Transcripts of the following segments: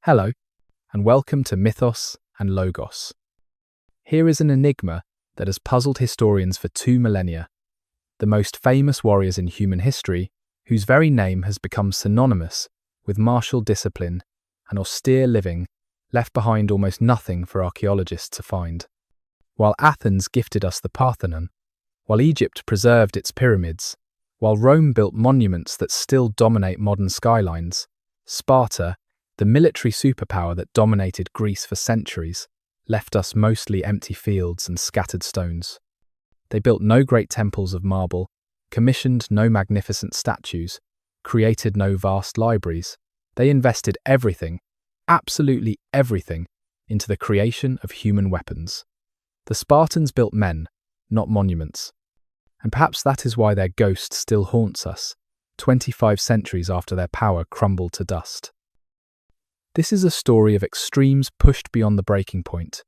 Hello, and welcome to Mythos and Logos. Here is an enigma that has puzzled historians for 2 millennia. The most famous warriors in human history, whose very name has become synonymous with martial discipline and austere living, left behind almost nothing for archaeologists to find. While Athens gifted us the Parthenon, while Egypt preserved its pyramids, while Rome built monuments that still dominate modern skylines, Sparta, the military superpower that dominated Greece for centuries, left us mostly empty fields and scattered stones. They built no great temples of marble, commissioned no magnificent statues, created no vast libraries. They invested everything, absolutely everything, into the creation of human weapons. The Spartans built men, not monuments. And perhaps that is why their ghost still haunts us, 25 centuries after their power crumbled to dust. This is a story of extremes pushed beyond the breaking point.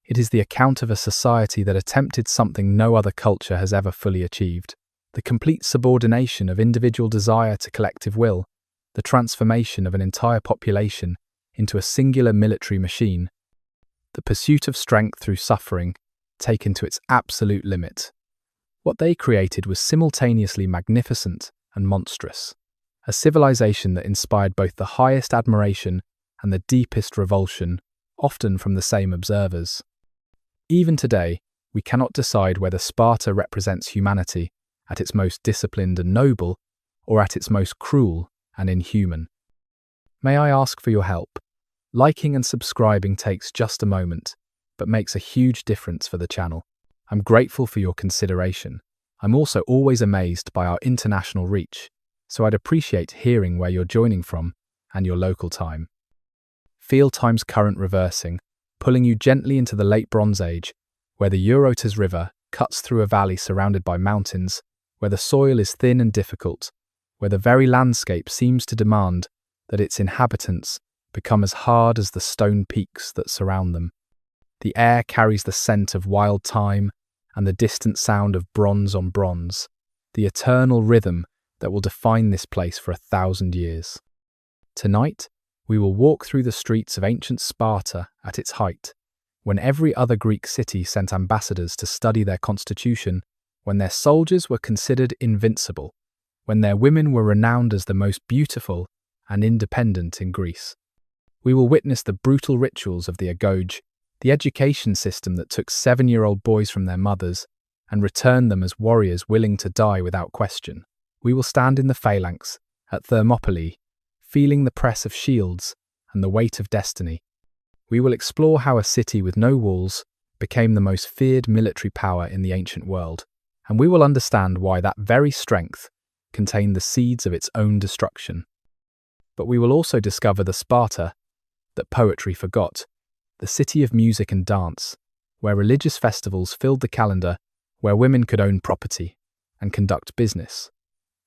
It is the account of a society that attempted something no other culture has ever fully achieved: the complete subordination of individual desire to collective will, the transformation of an entire population into a singular military machine, the pursuit of strength through suffering taken to its absolute limit. What they created was simultaneously magnificent and monstrous, a civilization that inspired both the highest admiration and the deepest revulsion, often from the same observers. Even today, we cannot decide whether Sparta represents humanity at its most disciplined and noble, or at its most cruel and inhuman. May I ask for your help? Liking and subscribing takes just a moment, but makes a huge difference for the channel. I'm grateful for your consideration. I'm also always amazed by our international reach, so I'd appreciate hearing where you're joining from and your local time. Feel time's current reversing, pulling you gently into the late Bronze Age, where the Eurotas River cuts through a valley surrounded by mountains, where the soil is thin and difficult, where the very landscape seems to demand that its inhabitants become as hard as the stone peaks that surround them. The air carries the scent of wild thyme and the distant sound of bronze on bronze, the eternal rhythm that will define this place for 1,000 years. Tonight, we will walk through the streets of ancient Sparta at its height, when every other Greek city sent ambassadors to study their constitution, when their soldiers were considered invincible, when their women were renowned as the most beautiful and independent in Greece. We will witness the brutal rituals of the agoge, the education system that took 7-year-old boys from their mothers and returned them as warriors willing to die without question. We will stand in the phalanx at Thermopylae, feeling the press of shields and the weight of destiny. We will explore how a city with no walls became the most feared military power in the ancient world, and we will understand why that very strength contained the seeds of its own destruction. But we will also discover the Sparta that poetry forgot, the city of music and dance, where religious festivals filled the calendar, where women could own property and conduct business,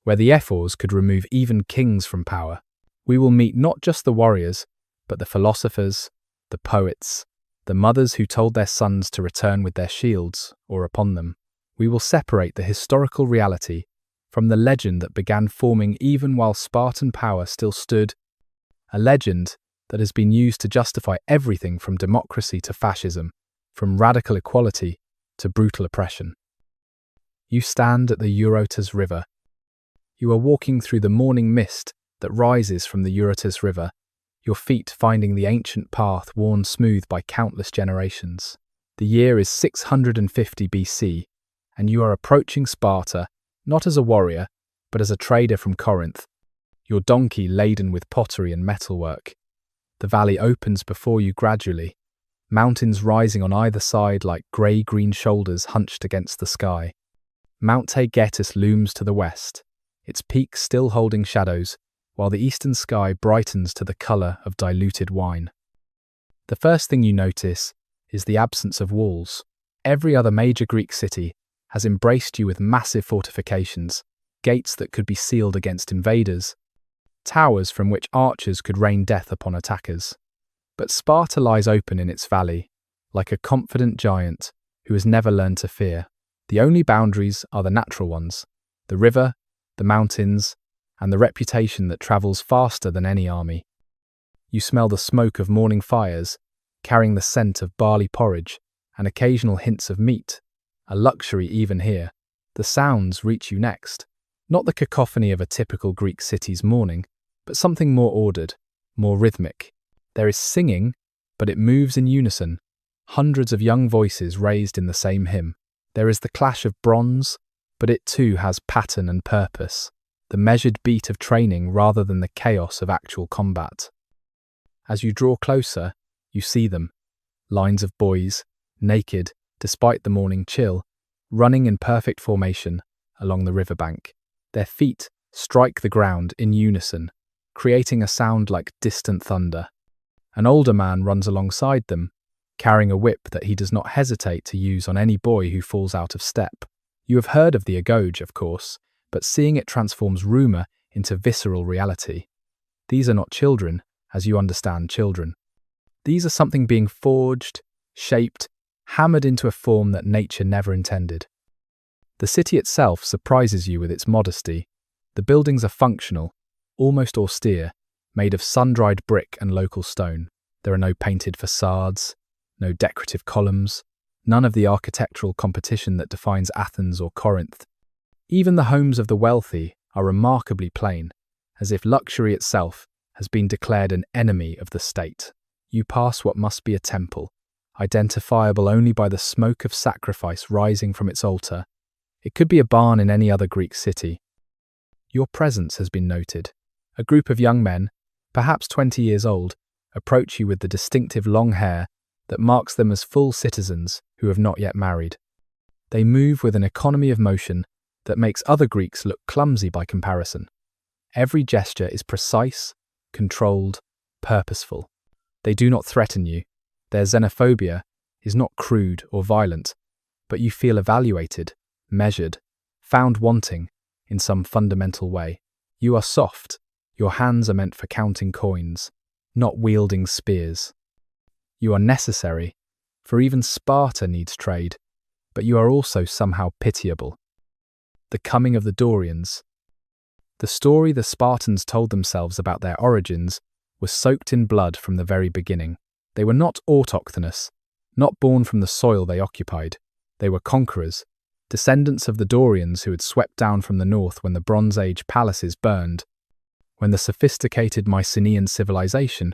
where the ephors could remove even kings from power. We will meet not just the warriors, but the philosophers, the poets, the mothers who told their sons to return with their shields or upon them. We will separate the historical reality from the legend that began forming even while Spartan power still stood, a legend that has been used to justify everything from democracy to fascism, from radical equality to brutal oppression. You stand at the Eurotas River. You are walking through the morning mist that rises from the Eurotas River, your feet finding the ancient path worn smooth by countless generations. The year is 650 BC, and you are approaching Sparta not as a warrior, but as a trader from Corinth, your donkey laden with pottery and metalwork. The valley opens before you gradually, mountains rising on either side like grey-green shoulders hunched against the sky. Mount Taygetus looms to the west, its peaks still holding shadows, while the eastern sky brightens to the colour of diluted wine. The first thing you notice is the absence of walls. Every other major Greek city has embraced you with massive fortifications, gates that could be sealed against invaders, towers from which archers could rain death upon attackers. But Sparta lies open in its valley, like a confident giant who has never learned to fear. The only boundaries are the natural ones: the river, the mountains, and the reputation that travels faster than any army. You smell the smoke of morning fires, carrying the scent of barley porridge and occasional hints of meat, a luxury even here. The sounds reach you next, not the cacophony of a typical Greek city's morning, but something more ordered, more rhythmic. There is singing, but it moves in unison, hundreds of young voices raised in the same hymn. There is the clash of bronze, but it too has pattern and purpose, the measured beat of training rather than the chaos of actual combat. As you draw closer, you see them, lines of boys, naked, despite the morning chill, running in perfect formation along the riverbank. Their feet strike the ground in unison, creating a sound like distant thunder. An older man runs alongside them, carrying a whip that he does not hesitate to use on any boy who falls out of step. You have heard of the agoge, of course, but seeing it transforms rumour into visceral reality. These are not children, as you understand children. These are something being forged, shaped, hammered into a form that nature never intended. The city itself surprises you with its modesty. The buildings are functional, almost austere, made of sun-dried brick and local stone. There are no painted facades, no decorative columns, none of the architectural competition that defines Athens or Corinth. Even the homes of the wealthy are remarkably plain, as if luxury itself has been declared an enemy of the state. You pass what must be a temple, identifiable only by the smoke of sacrifice rising from its altar. It could be a barn in any other Greek city. Your presence has been noted. A group of young men, perhaps 20 years old, approach you with the distinctive long hair that marks them as full citizens who have not yet married. They move with an economy of motion that makes other Greeks look clumsy by comparison. Every gesture is precise, controlled, purposeful. They do not threaten you. Their xenophobia is not crude or violent, but you feel evaluated, measured, found wanting in some fundamental way. You are soft. Your hands are meant for counting coins, not wielding spears. You are necessary, for even Sparta needs trade, but you are also somehow pitiable. The coming of the Dorians. The story the Spartans told themselves about their origins was soaked in blood from the very beginning. They were not autochthonous, not born from the soil they occupied. They were conquerors, descendants of the Dorians who had swept down from the north when the Bronze Age palaces burned, when the sophisticated Mycenaean civilization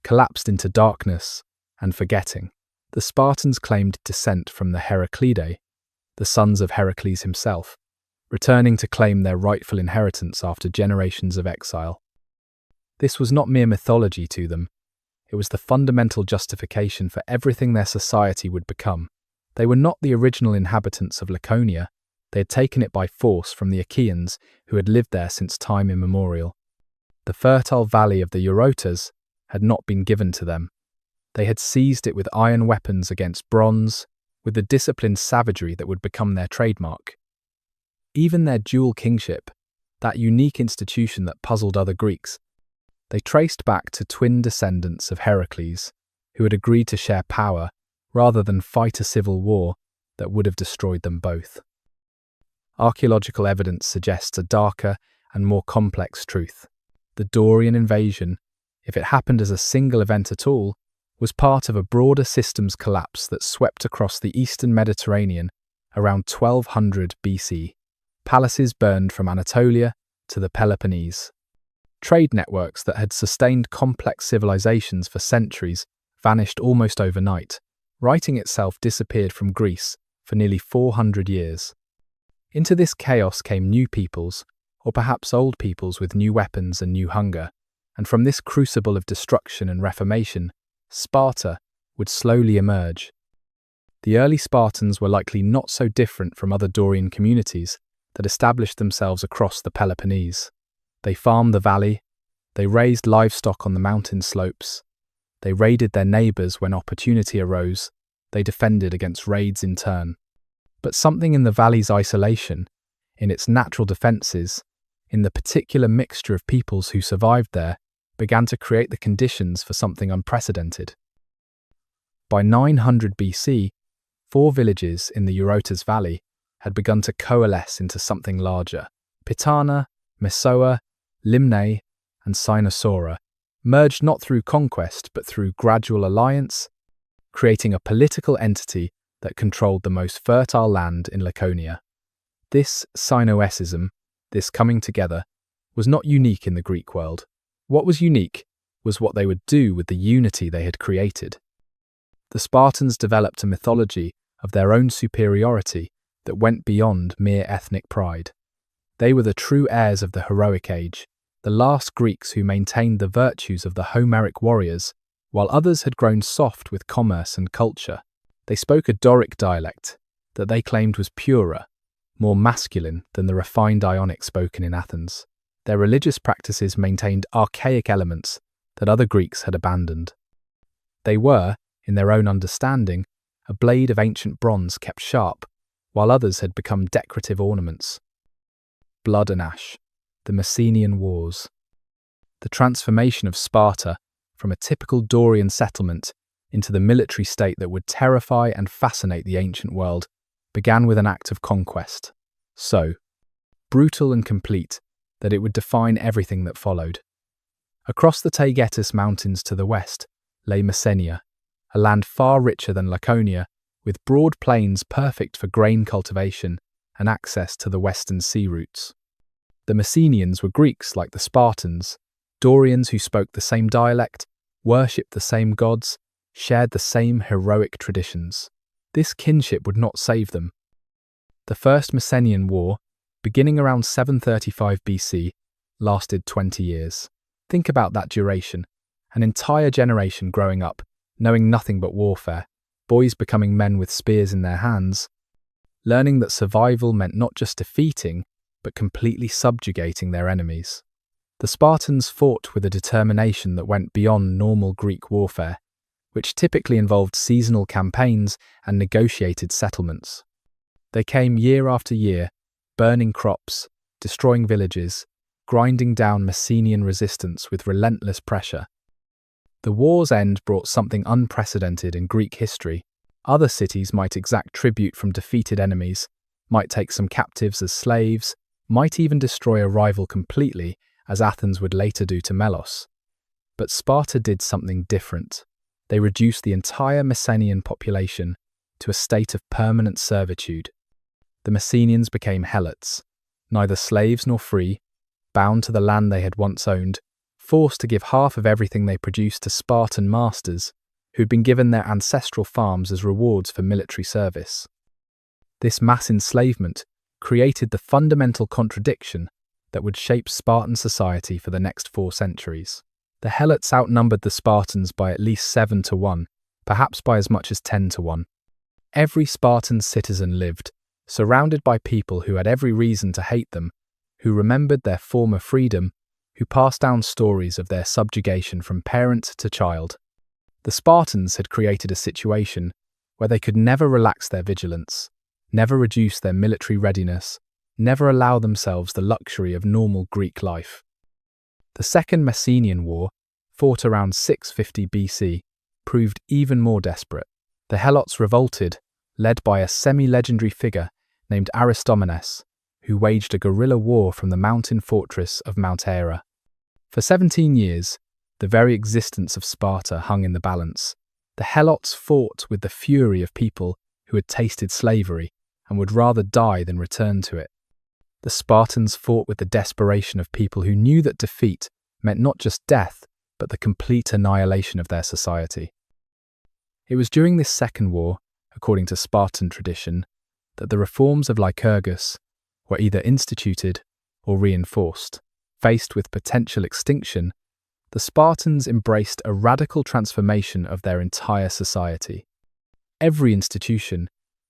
collapsed into darkness and forgetting. The Spartans claimed descent from the Heraclidae, the sons of Heracles himself, returning to claim their rightful inheritance after generations of exile. This was not mere mythology to them. It was the fundamental justification for everything their society would become. They were not the original inhabitants of Laconia. They had taken it by force from the Achaeans who had lived there since time immemorial. The fertile valley of the Eurotas had not been given to them. They had seized it with iron weapons against bronze, with the disciplined savagery that would become their trademark. Even their dual kingship, that unique institution that puzzled other Greeks, they traced back to twin descendants of Heracles, who had agreed to share power rather than fight a civil war that would have destroyed them both. Archaeological evidence suggests a darker and more complex truth. The Dorian invasion, if it happened as a single event at all, was part of a broader systems collapse that swept across the eastern Mediterranean around 1200 BC. Palaces burned from Anatolia to the Peloponnese. Trade networks that had sustained complex civilizations for centuries vanished almost overnight. Writing itself disappeared from Greece for nearly 400 years. Into this chaos came new peoples, or perhaps old peoples with new weapons and new hunger, and from this crucible of destruction and reformation, Sparta would slowly emerge. The early Spartans were likely not so different from other Dorian communities that established themselves across the Peloponnese. They farmed the valley, they raised livestock on the mountain slopes, they raided their neighbours when opportunity arose, they defended against raids in turn. But something in the valley's isolation, in its natural defences, in the particular mixture of peoples who survived there, began to create the conditions for something unprecedented. By 900 BC, 4 villages in the Eurotas Valley had begun to coalesce into something larger. Pitana, Messoa, Limnae, and Cynosura merged not through conquest but through gradual alliance, creating a political entity that controlled the most fertile land in Laconia. This synoesism, this coming together, was not unique in the Greek world. What was unique was what they would do with the unity they had created. The Spartans developed a mythology of their own superiority that went beyond mere ethnic pride. They were the true heirs of the heroic age, the last Greeks who maintained the virtues of the Homeric warriors, while others had grown soft with commerce and culture. They spoke a Doric dialect that they claimed was purer, more masculine than the refined Ionic spoken in Athens. Their religious practices maintained archaic elements that other Greeks had abandoned. They were, in their own understanding, a blade of ancient bronze kept sharp, while others had become decorative ornaments. Blood and ash, the Messenian Wars. The transformation of Sparta from a typical Dorian settlement into the military state that would terrify and fascinate the ancient world began with an act of conquest. So, brutal and complete that it would define everything that followed. Across the Taygetus Mountains to the west lay Messenia, a land far richer than Laconia, with broad plains perfect for grain cultivation and access to the western sea routes. The Messenians were Greeks like the Spartans, Dorians who spoke the same dialect, worshipped the same gods, shared the same heroic traditions. This kinship would not save them. The First Messenian War, beginning around 735 BC, lasted 20 years. Think about that duration. An entire generation growing up, knowing nothing but warfare, boys becoming men with spears in their hands, learning that survival meant not just defeating, but completely subjugating their enemies. The Spartans fought with a determination that went beyond normal Greek warfare, which typically involved seasonal campaigns and negotiated settlements. They came year after year, burning crops, destroying villages, grinding down Messenian resistance with relentless pressure. The war's end brought something unprecedented in Greek history. Other cities might exact tribute from defeated enemies, might take some captives as slaves, might even destroy a rival completely, as Athens would later do to Melos. But Sparta did something different. They reduced the entire Messenian population to a state of permanent servitude. The Messenians became helots, neither slaves nor free, bound to the land they had once owned, forced to give half of everything they produced to Spartan masters, who'd been given their ancestral farms as rewards for military service. This mass enslavement created the fundamental contradiction that would shape Spartan society for the next 4 centuries. The helots outnumbered the Spartans by at least 7 to 1, perhaps by as much as 10 to 1. Every Spartan citizen lived, surrounded by people who had every reason to hate them, who remembered their former freedom, who passed down stories of their subjugation from parent to child. The Spartans had created a situation where they could never relax their vigilance, never reduce their military readiness, never allow themselves the luxury of normal Greek life. The Second Messenian War, fought around 650 BC, proved even more desperate. The helots revolted, led by a semi-legendary figure named Aristomenes, who waged a guerrilla war from the mountain fortress of Mount Aera. For 17 years, the very existence of Sparta hung in the balance. The helots fought with the fury of people who had tasted slavery and would rather die than return to it. The Spartans fought with the desperation of people who knew that defeat meant not just death, but the complete annihilation of their society. It was during this second war, according to Spartan tradition, that the reforms of Lycurgus were either instituted or reinforced. Faced with potential extinction, the Spartans embraced a radical transformation of their entire society. Every institution,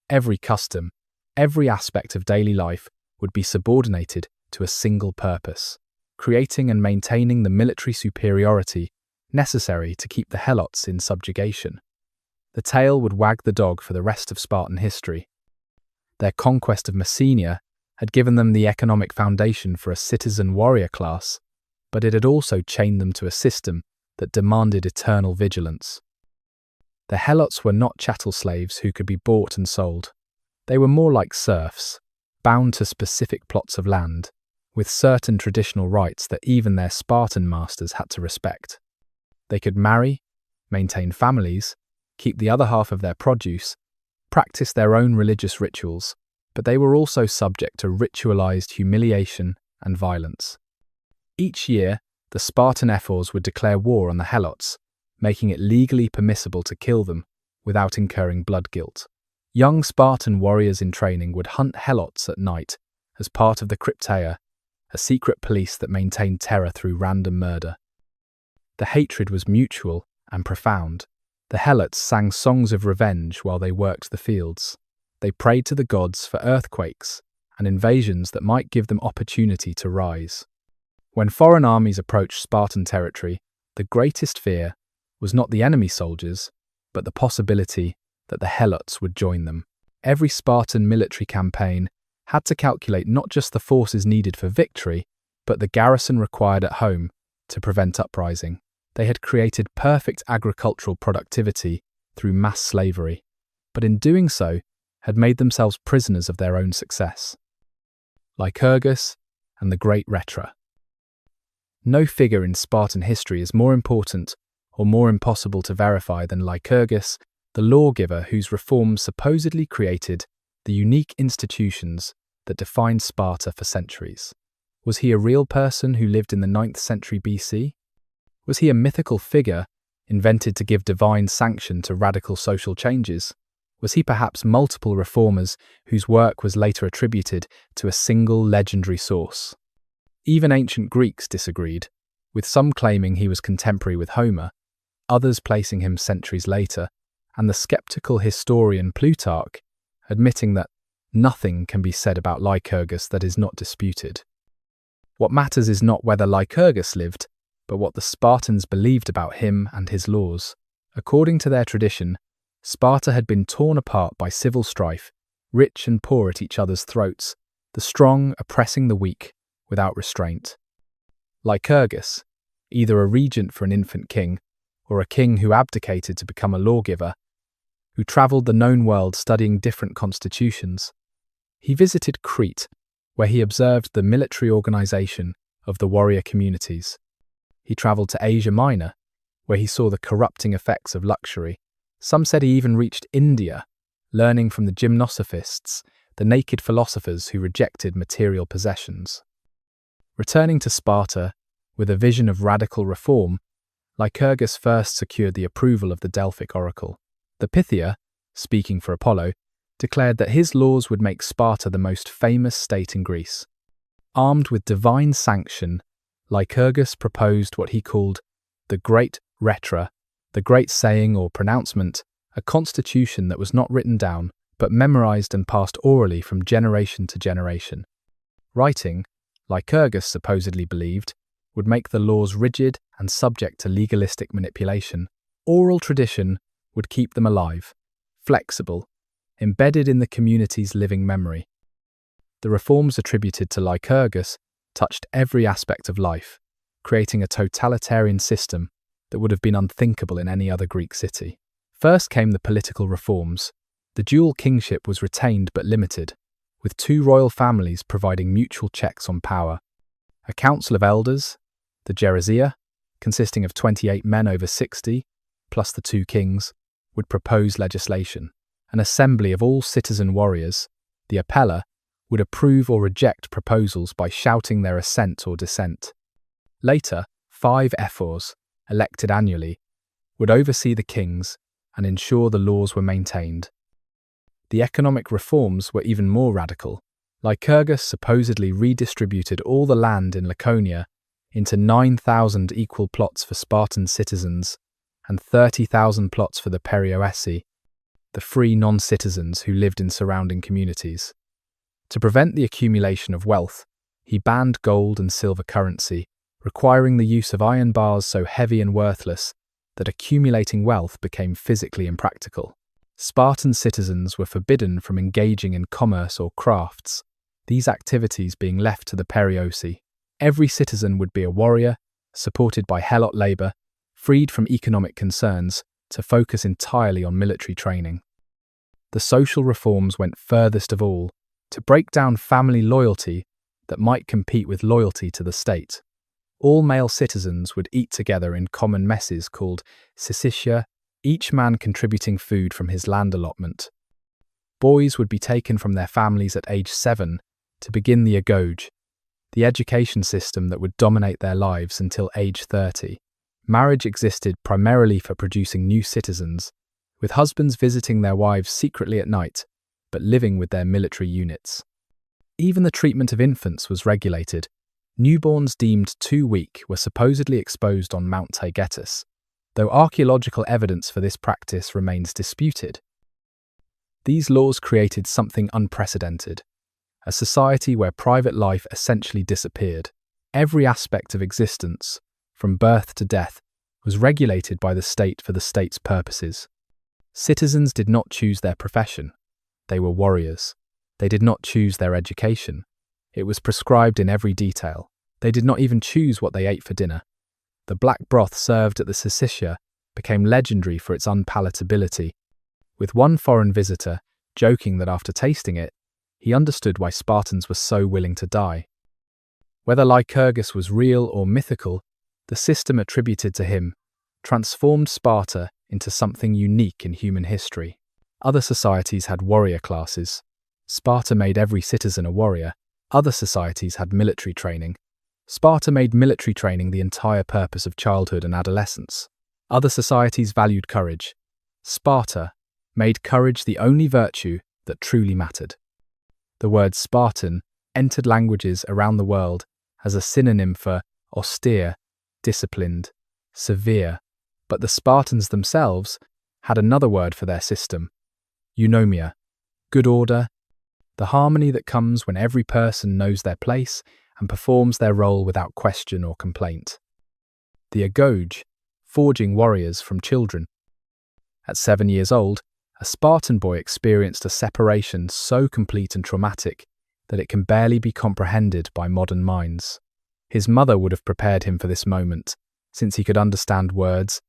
every custom, every aspect of daily life would be subordinated to a single purpose: creating and maintaining the military superiority necessary to keep the helots in subjugation. The tail would wag the dog for the rest of Spartan history. Their conquest of Messenia had given them the economic foundation for a citizen warrior class, but it had also chained them to a system that demanded eternal vigilance. The helots were not chattel slaves who could be bought and sold. They were more like serfs, bound to specific plots of land, with certain traditional rights that even their Spartan masters had to respect. They could marry, maintain families, keep the other half of their produce, practice their own religious rituals, but they were also subject to ritualized humiliation and violence. Each year, the Spartan ephors would declare war on the helots, making it legally permissible to kill them without incurring blood guilt. Young Spartan warriors in training would hunt helots at night as part of the Crypteia, a secret police that maintained terror through random murder. The hatred was mutual and profound. The helots sang songs of revenge while they worked the fields. They prayed to the gods for earthquakes and invasions that might give them opportunity to rise. When foreign armies approached Spartan territory, the greatest fear was not the enemy soldiers, but the possibility that the helots would join them. Every Spartan military campaign had to calculate not just the forces needed for victory, but the garrison required at home to prevent uprising. They had created perfect agricultural productivity through mass slavery, but in doing so, had made themselves prisoners of their own success. Lycurgus and the Great Rhetor. No figure in Spartan history is more important or more impossible to verify than Lycurgus, the lawgiver whose reforms supposedly created the unique institutions that defined Sparta for centuries. Was he a real person who lived in the 9th century BC? Was he a mythical figure invented to give divine sanction to radical social changes? Was he perhaps multiple reformers whose work was later attributed to a single legendary source? Even ancient Greeks disagreed, with some claiming he was contemporary with Homer, others placing him centuries later, and the skeptical historian Plutarch admitting that nothing can be said about Lycurgus that is not disputed. What matters is not whether Lycurgus lived, but what the Spartans believed about him and his laws. According to their tradition, Sparta had been torn apart by civil strife, rich and poor at each other's throats, the strong oppressing the weak without restraint. Lycurgus, either a regent for an infant king, or a king who abdicated to become a lawgiver, who travelled the known world studying different constitutions. He visited Crete, where he observed the military organisation of the warrior communities. He travelled to Asia Minor, where he saw the corrupting effects of luxury. Some said he even reached India, learning from the gymnosophists, the naked philosophers who rejected material possessions. Returning to Sparta with a vision of radical reform, Lycurgus first secured the approval of the Delphic oracle. The Pythia, speaking for Apollo, declared that his laws would make Sparta the most famous state in Greece. Armed with divine sanction, Lycurgus proposed what he called the Great Rhetor, the great saying or pronouncement, a constitution that was not written down, but memorized and passed orally from generation to generation. Writing, Lycurgus supposedly believed, would make the laws rigid and subject to legalistic manipulation. Oral tradition would keep them alive, flexible, embedded in the community's living memory. The reforms attributed to Lycurgus touched every aspect of life, creating a totalitarian system that would have been unthinkable in any other Greek city. First came the political reforms. The dual kingship was retained but limited, with two royal families providing mutual checks on power. A council of elders, the Gerousia, consisting of 28 men over 60, plus the two kings, would propose legislation. An assembly of all citizen warriors, the Apella, would approve or reject proposals by shouting their assent or dissent. Later, 5 ephors, elected annually, would oversee the kings and ensure the laws were maintained. The economic reforms were even more radical. Lycurgus supposedly redistributed all the land in Laconia into 9,000 equal plots for Spartan citizens and 30,000 plots for the Perioeci, the free non-citizens who lived in surrounding communities. To prevent the accumulation of wealth, he banned gold and silver currency, requiring the use of iron bars so heavy and worthless that accumulating wealth became physically impractical. Spartan citizens were forbidden from engaging in commerce or crafts, these activities being left to the Perioeci. Every citizen would be a warrior, supported by helot labour, freed from economic concerns to focus entirely on military training. The social reforms went furthest of all, to break down family loyalty that might compete with loyalty to the state. All male citizens would eat together in common messes called syssitia, each man contributing food from his land allotment. Boys would be taken from their families at age 7 to begin the agoge, the education system that would dominate their lives until age 30. Marriage existed primarily for producing new citizens, with husbands visiting their wives secretly at night, but living with their military units. Even the treatment of infants was regulated. Newborns deemed too weak were supposedly exposed on Mount Taygetus, though archaeological evidence for this practice remains disputed. These laws created something unprecedented, a society where private life essentially disappeared. Every aspect of existence, from birth to death, was regulated by the state for the state's purposes. Citizens did not choose their profession. They were warriors. They did not choose their education. It was prescribed in every detail. They did not even choose what they ate for dinner. The black broth served at the syssitia became legendary for its unpalatability, with one foreign visitor joking that after tasting it, he understood why Spartans were so willing to die. Whether Lycurgus was real or mythical, the system attributed to him transformed Sparta into something unique in human history. Other societies had warrior classes. Sparta made every citizen a warrior. Other societies had military training. Sparta made military training the entire purpose of childhood and adolescence. Other societies valued courage. Sparta made courage the only virtue that truly mattered. The word Spartan entered languages around the world as a synonym for austere, disciplined, severe, but the Spartans themselves had another word for their system: eunomia, good order, the harmony that comes when every person knows their place and performs their role without question or complaint. The agoge, forging warriors from children. At 7 years old, a Spartan boy experienced a separation so complete and traumatic that it can barely be comprehended by modern minds. His mother would have prepared him for this moment, since he could understand words,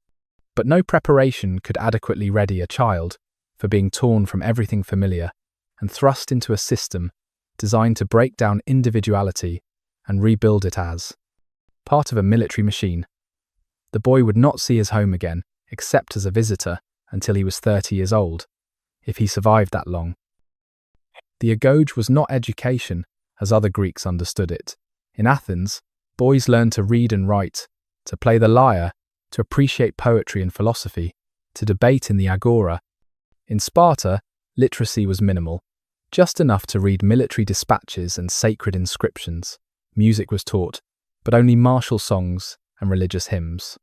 but no preparation could adequately ready a child for being torn from everything familiar and thrust into a system designed to break down individuality and rebuild it as part of a military machine. The boy would not see his home again, except as a visitor, until he was 30 years old, if he survived that long. The agoge was not education, as other Greeks understood it. In Athens, boys learned to read and write, to play the lyre, to appreciate poetry and philosophy, to debate in the agora. In Sparta, literacy was minimal, just enough to read military dispatches and sacred inscriptions. Music was taught, but only martial songs and religious hymns.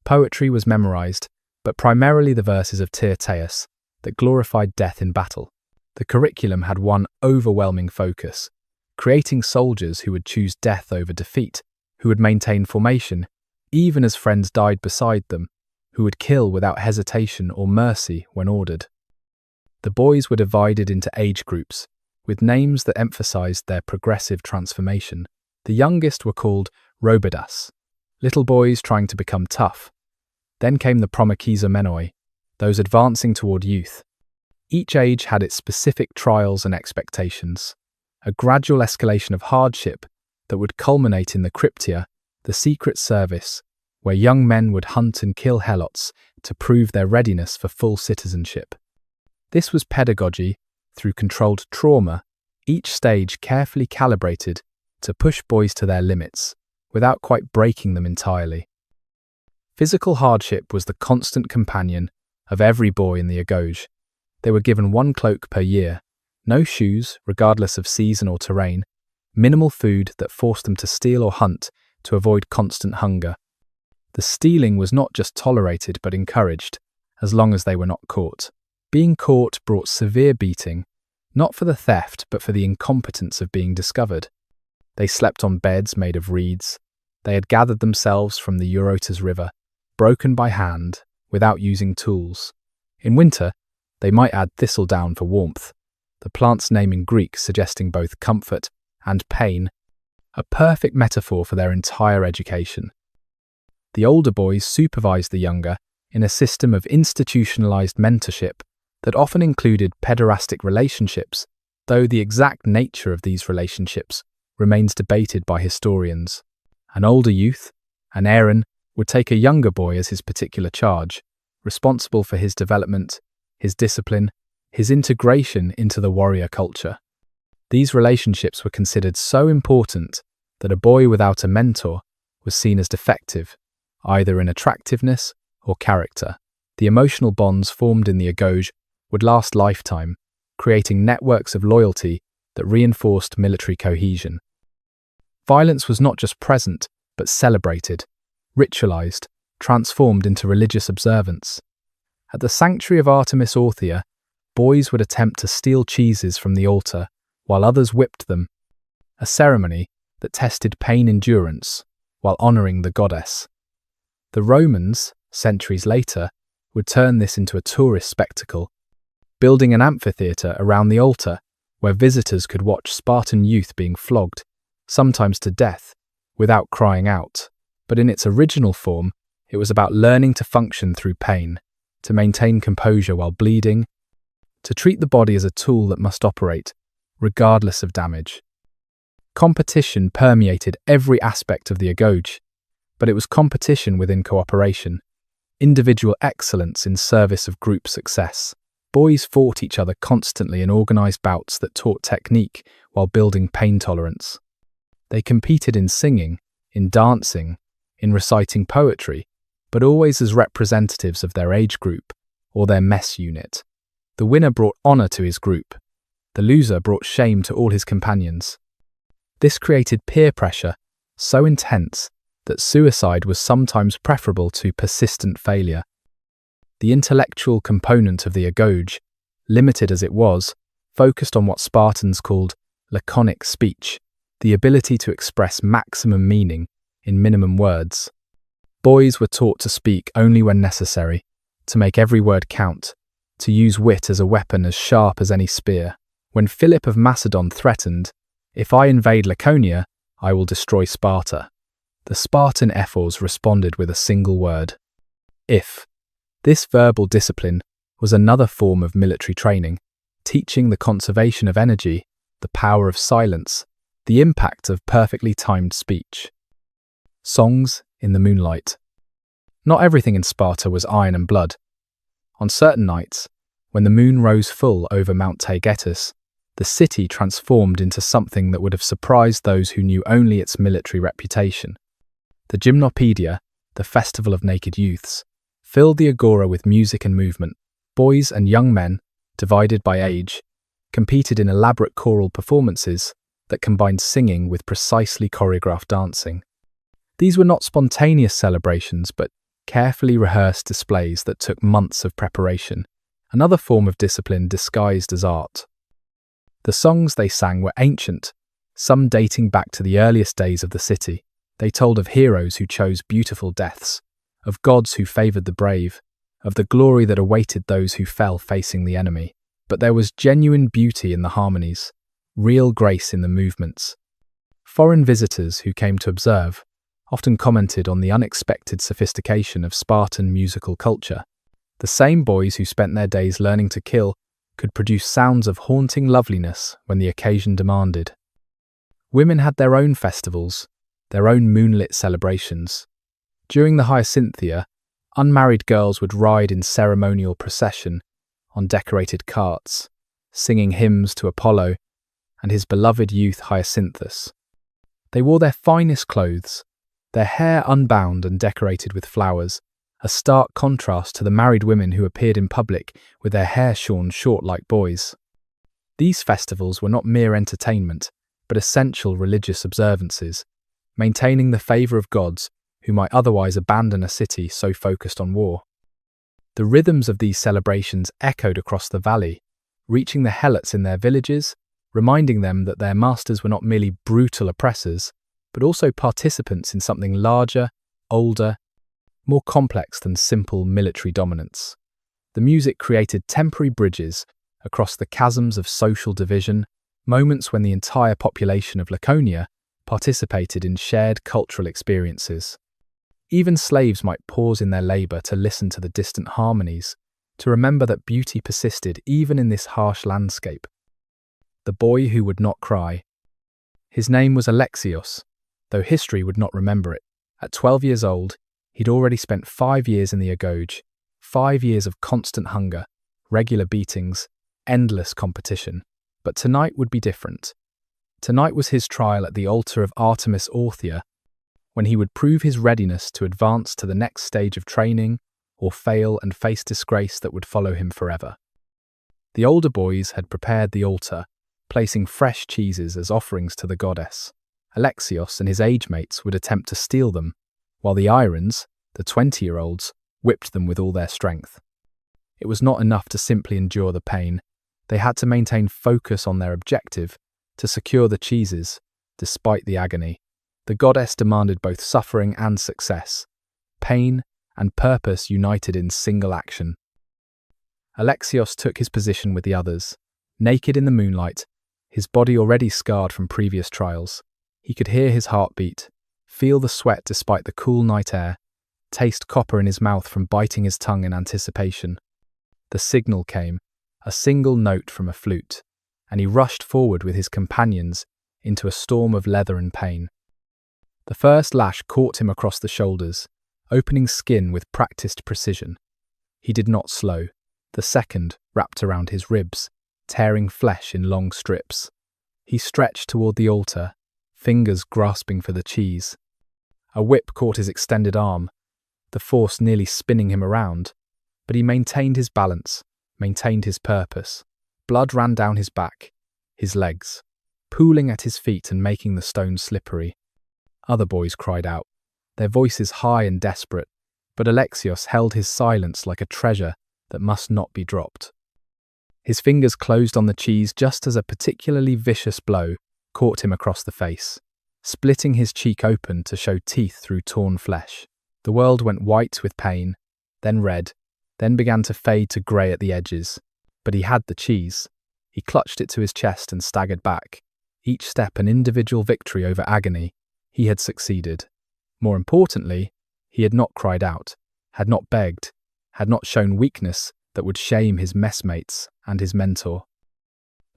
Poetry was memorized, but primarily the verses of Tyrtaeus that glorified death in battle. The curriculum had one overwhelming focus: creating soldiers who would choose death over defeat, who would maintain formation, even as friends died beside them, who would kill without hesitation or mercy when ordered. The boys were divided into age groups, with names that emphasized their progressive transformation. The youngest were called robidas, little boys trying to become tough. Then came the promachizamenoi, those advancing toward youth. Each age had its specific trials and expectations, a gradual escalation of hardship that would culminate in the cryptia, the secret service, where young men would hunt and kill helots to prove their readiness for full citizenship. This was pedagogy through controlled trauma, each stage carefully calibrated to push boys to their limits, without quite breaking them entirely. Physical hardship was the constant companion of every boy in the agoge. They were given one cloak per year, no shoes, regardless of season or terrain, minimal food that forced them to steal or hunt to avoid constant hunger. The stealing was not just tolerated but encouraged, as long as they were not caught. Being caught brought severe beating, not for the theft but for the incompetence of being discovered. They slept on beds made of reeds. They had gathered themselves from the Eurotas River, broken by hand, without using tools. In winter, they might add thistledown for warmth, the plant's name in Greek suggesting both comfort and pain, a perfect metaphor for their entire education. The older boys supervised the younger in a system of institutionalized mentorship that often included pederastic relationships, though the exact nature of these relationships remains debated by historians. An older youth, an Aaron, would take a younger boy as his particular charge, responsible for his development, his discipline, his integration into the warrior culture. These relationships were considered so important that a boy without a mentor was seen as defective, either in attractiveness or character. The emotional bonds formed in the agoge would last lifetime, creating networks of loyalty that reinforced military cohesion. Violence was not just present, but celebrated, ritualized, transformed into religious observance. At the sanctuary of Artemis Orthia, boys would attempt to steal cheeses from the altar, while others whipped them, a ceremony that tested pain endurance while honoring the goddess. The Romans, centuries later, would turn this into a tourist spectacle, building an amphitheatre around the altar where visitors could watch Spartan youth being flogged, sometimes to death, without crying out. But in its original form, it was about learning to function through pain, to maintain composure while bleeding, to treat the body as a tool that must operate, regardless of damage. Competition permeated every aspect of the agoge, but it was competition within cooperation, individual excellence in service of group success. Boys fought each other constantly in organised bouts that taught technique while building pain tolerance. They competed in singing, in dancing, in reciting poetry, but always as representatives of their age group or their mess unit. The winner brought honour to his group. The loser brought shame to all his companions. This created peer pressure so intense that suicide was sometimes preferable to persistent failure. The intellectual component of the agoge, limited as it was, focused on what Spartans called laconic speech, the ability to express maximum meaning in minimum words. Boys were taught to speak only when necessary, to make every word count, to use wit as a weapon as sharp as any spear. When Philip of Macedon threatened, "If I invade Laconia, I will destroy Sparta," the Spartan ephors responded with a single word: if. This verbal discipline was another form of military training, teaching the conservation of energy, the power of silence, the impact of perfectly timed speech. Songs in the moonlight. Not everything in Sparta was iron and blood. On certain nights, when the moon rose full over Mount Taygetus, the city transformed into something that would have surprised those who knew only its military reputation. The Gymnopedia, the festival of naked youths, filled the agora with music and movement. Boys and young men, divided by age, competed in elaborate choral performances that combined singing with precisely choreographed dancing. These were not spontaneous celebrations, but carefully rehearsed displays that took months of preparation, another form of discipline disguised as art. The songs they sang were ancient, some dating back to the earliest days of the city. They told of heroes who chose beautiful deaths, of gods who favoured the brave, of the glory that awaited those who fell facing the enemy. But there was genuine beauty in the harmonies, real grace in the movements. Foreign visitors who came to observe often commented on the unexpected sophistication of Spartan musical culture. The same boys who spent their days learning to kill could produce sounds of haunting loveliness when the occasion demanded. Women had their own festivals, their own moonlit celebrations. During the Hyacinthia, unmarried girls would ride in ceremonial procession on decorated carts, singing hymns to Apollo and his beloved youth Hyacinthus. They wore their finest clothes, their hair unbound and decorated with flowers, a stark contrast to the married women who appeared in public with their hair shorn short like boys. These festivals were not mere entertainment, but essential religious observances, maintaining the favour of gods who might otherwise abandon a city so focused on war. The rhythms of these celebrations echoed across the valley, reaching the helots in their villages, reminding them that their masters were not merely brutal oppressors, but also participants in something larger, older, more complex than simple military dominance. The music created temporary bridges across the chasms of social division, moments when the entire population of Laconia participated in shared cultural experiences. Even slaves might pause in their labour to listen to the distant harmonies, to remember that beauty persisted even in this harsh landscape. The boy who would not cry. His name was Alexios, though history would not remember it. At 12 years old, he'd already spent 5 years in the agoge, 5 years of constant hunger, regular beatings, endless competition. But tonight would be different. Tonight was his trial at the altar of Artemis Orthia, when he would prove his readiness to advance to the next stage of training, or fail and face disgrace that would follow him forever. The older boys had prepared the altar, placing fresh cheeses as offerings to the goddess. Alexios and his age-mates would attempt to steal them, while the Irons, the 20-year-olds, whipped them with all their strength. It was not enough to simply endure the pain. They had to maintain focus on their objective, to secure the cheeses, despite the agony. The goddess demanded both suffering and success, pain and purpose united in single action. Alexios took his position with the others. Naked in the moonlight, his body already scarred from previous trials. He could hear his heartbeat, feel the sweat despite the cool night air, taste copper in his mouth from biting his tongue in anticipation. The signal came, a single note from a flute, and he rushed forward with his companions into a storm of leather and pain. The first lash caught him across the shoulders, opening skin with practiced precision. He did not slow. The second wrapped around his ribs, tearing flesh in long strips. He stretched toward the altar, fingers grasping for the cheese. A whip caught his extended arm, the force nearly spinning him around, but he maintained his balance, maintained his purpose. Blood ran down his back, his legs, pooling at his feet and making the stones slippery. Other boys cried out, their voices high and desperate, but Alexios held his silence like a treasure that must not be dropped. His fingers closed on the cheese just as a particularly vicious blow caught him across the face, splitting his cheek open to show teeth through torn flesh. The world went white with pain, then red, then began to fade to grey at the edges. But he had the cheese. He clutched it to his chest and staggered back, each step an individual victory over agony. He had succeeded. More importantly, he had not cried out, had not begged, had not shown weakness that would shame his messmates and his mentor.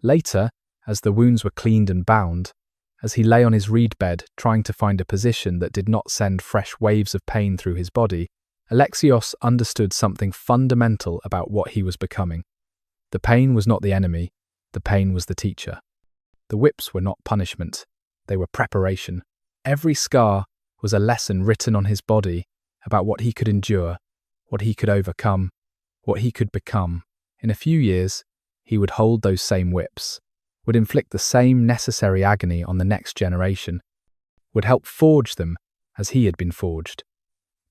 Later, as the wounds were cleaned and bound, as he lay on his reed bed trying to find a position that did not send fresh waves of pain through his body, Alexios understood something fundamental about what he was becoming. The pain was not the enemy, the pain was the teacher. The whips were not punishment, they were preparation. Every scar was a lesson written on his body about what he could endure, what he could overcome, what he could become. In a few years, he would hold those same whips, would inflict the same necessary agony on the next generation, would help forge them as he had been forged.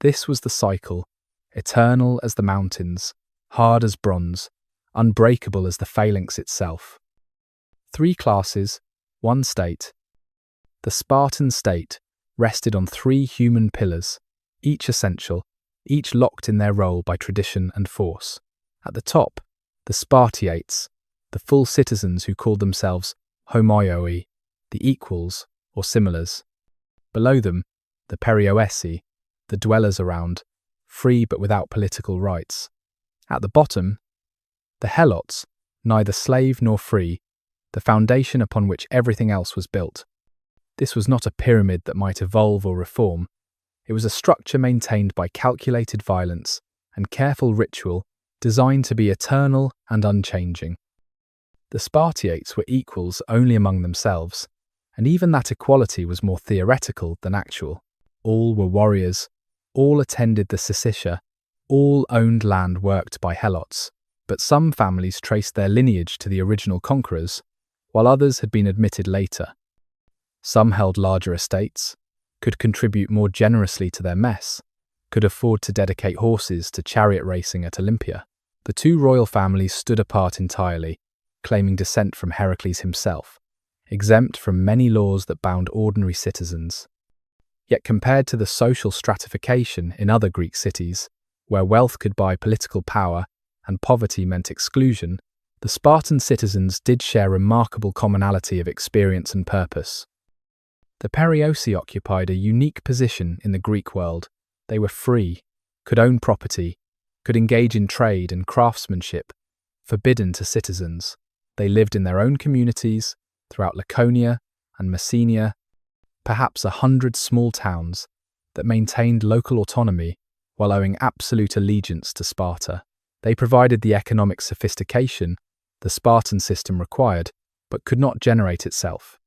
This was the cycle, eternal as the mountains, hard as bronze, unbreakable as the phalanx itself. 3 classes, 1 state. The Spartan state rested on 3 human pillars, each essential, each locked in their role by tradition and force. At the top, the Spartiates, the full citizens who called themselves homoioi, the equals or similars. Below them, the perioesi, the dwellers around, free but without political rights. At the bottom, the helots, neither slave nor free, the foundation upon which everything else was built. This was not a pyramid that might evolve or reform. It was a structure maintained by calculated violence and careful ritual designed to be eternal and unchanging. The Spartiates were equals only among themselves, and even that equality was more theoretical than actual. All were warriors, all attended the Syssitia, all owned land worked by helots, but some families traced their lineage to the original conquerors, while others had been admitted later. Some held larger estates, could contribute more generously to their mess, could afford to dedicate horses to chariot racing at Olympia. The 2 royal families stood apart entirely, claiming descent from Heracles himself, exempt from many laws that bound ordinary citizens. Yet compared to the social stratification in other Greek cities, where wealth could buy political power and poverty meant exclusion, the Spartan citizens did share remarkable commonality of experience and purpose. The perioeci occupied a unique position in the Greek world. They were free, could own property, could engage in trade and craftsmanship, forbidden to citizens. They lived in their own communities throughout Laconia and Messenia. perhaps 100 small towns that maintained local autonomy while owing absolute allegiance to Sparta. They provided the economic sophistication the Spartan system required, but could not generate itself.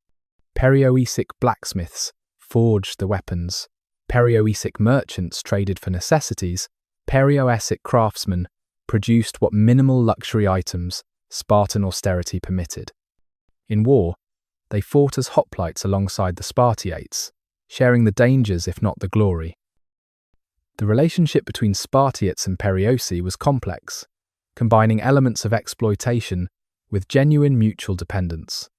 Perioecic blacksmiths forged the weapons. Perioecic merchants traded for necessities. Perioecic craftsmen produced what minimal luxury items Spartan austerity permitted. In war, they fought as hoplites alongside the Spartiates, sharing the dangers if not the glory. The relationship between Spartiates and Perioeci was complex, combining elements of exploitation with genuine mutual dependence.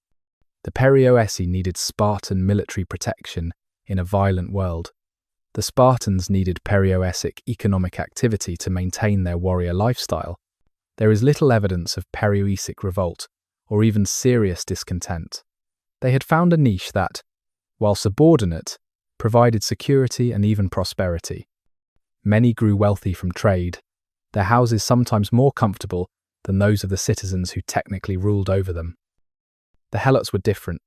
The Perioeci needed Spartan military protection in a violent world. The Spartans needed Perioecic economic activity to maintain their warrior lifestyle. There is little evidence of Perioecic revolt or even serious discontent. They had found a niche that, while subordinate, provided security and even prosperity. Many grew wealthy from trade, their houses sometimes more comfortable than those of the citizens who technically ruled over them. The helots were different,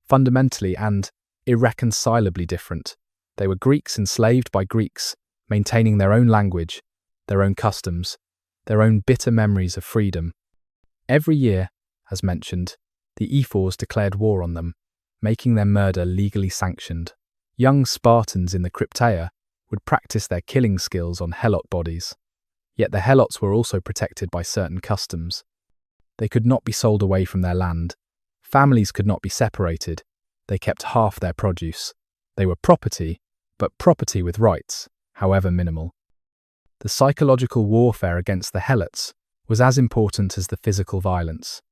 fundamentally and irreconcilably different. They were Greeks enslaved by Greeks, maintaining their own language, their own customs, their own bitter memories of freedom. Every year, as mentioned, the ephors declared war on them, making their murder legally sanctioned. Young Spartans in the Crypteia would practice their killing skills on helot bodies. Yet the helots were also protected by certain customs. They could not be sold away from their land. Families could not be separated. They kept half their produce. They were property, but property with rights, however minimal. The psychological warfare against the helots was as important as the physical violence.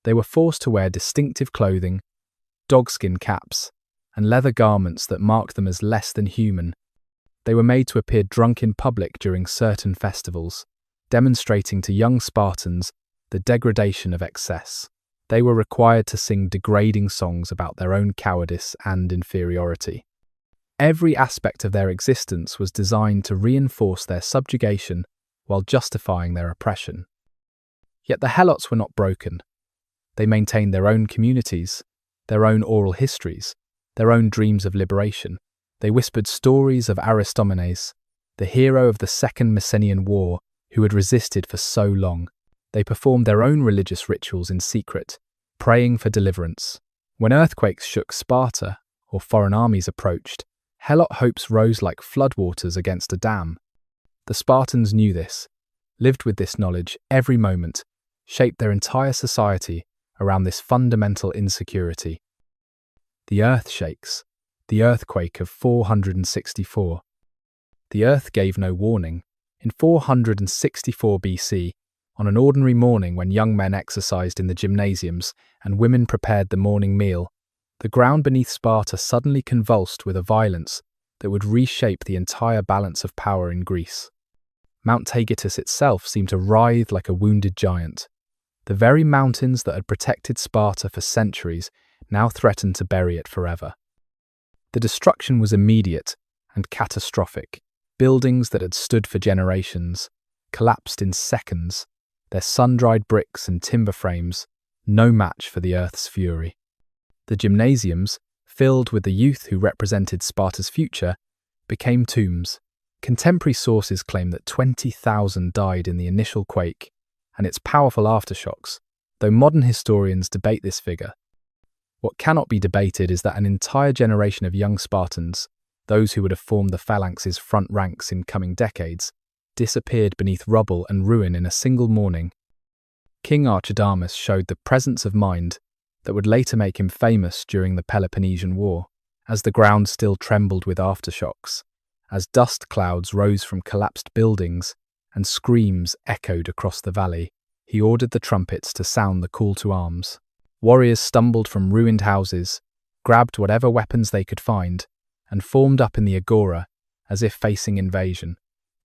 They were forced to wear distinctive clothing, dogskin caps, and leather garments that marked them as less than human. They were made to appear drunk in public during certain festivals, demonstrating to young Spartans the degradation of excess. They were required to sing degrading songs about their own cowardice and inferiority. Every aspect of their existence was designed to reinforce their subjugation while justifying their oppression. Yet the helots were not broken. They maintained their own communities, their own oral histories, their own dreams of liberation. They whispered stories of Aristomenes, the hero of the Second Messenian War, who had resisted for so long. They performed their own religious rituals in secret, praying for deliverance. When earthquakes shook Sparta or foreign armies approached, helot hopes rose like floodwaters against a dam. The Spartans knew this, lived with this knowledge every moment, shaped their entire society around this fundamental insecurity. The earth shakes, the earthquake of 464. The earth gave no warning. In 464 BC, on an ordinary morning when young men exercised in the gymnasiums and women prepared the morning meal, the ground beneath Sparta suddenly convulsed with a violence that would reshape the entire balance of power in Greece. Mount Taygetus itself seemed to writhe like a wounded giant. The very mountains that had protected Sparta for centuries now threatened to bury it forever. The destruction was immediate and catastrophic. Buildings that had stood for generations collapsed in seconds, their sun-dried bricks and timber frames no match for the earth's fury. The gymnasiums, filled with the youth who represented Sparta's future, became tombs. Contemporary sources claim that 20,000 died in the initial quake and its powerful aftershocks, though modern historians debate this figure. What cannot be debated is that an entire generation of young Spartans, those who would have formed the phalanx's front ranks in coming decades, disappeared beneath rubble and ruin in a single morning. King Archidamus showed the presence of mind that would later make him famous during the Peloponnesian War. As the ground still trembled with aftershocks, as dust clouds rose from collapsed buildings and screams echoed across the valley, he ordered the trumpets to sound the call to arms. Warriors stumbled from ruined houses, grabbed whatever weapons they could find, and formed up in the agora as if facing invasion.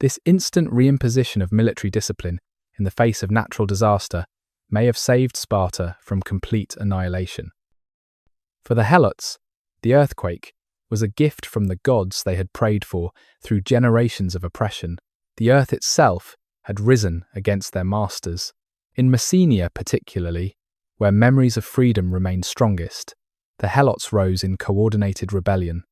This instant reimposition of military discipline in the face of natural disaster may have saved Sparta from complete annihilation. For the helots, the earthquake was a gift from the gods they had prayed for through generations of oppression. The earth itself had risen against their masters. In Messenia particularly, where memories of freedom remained strongest, the helots rose in coordinated rebellion.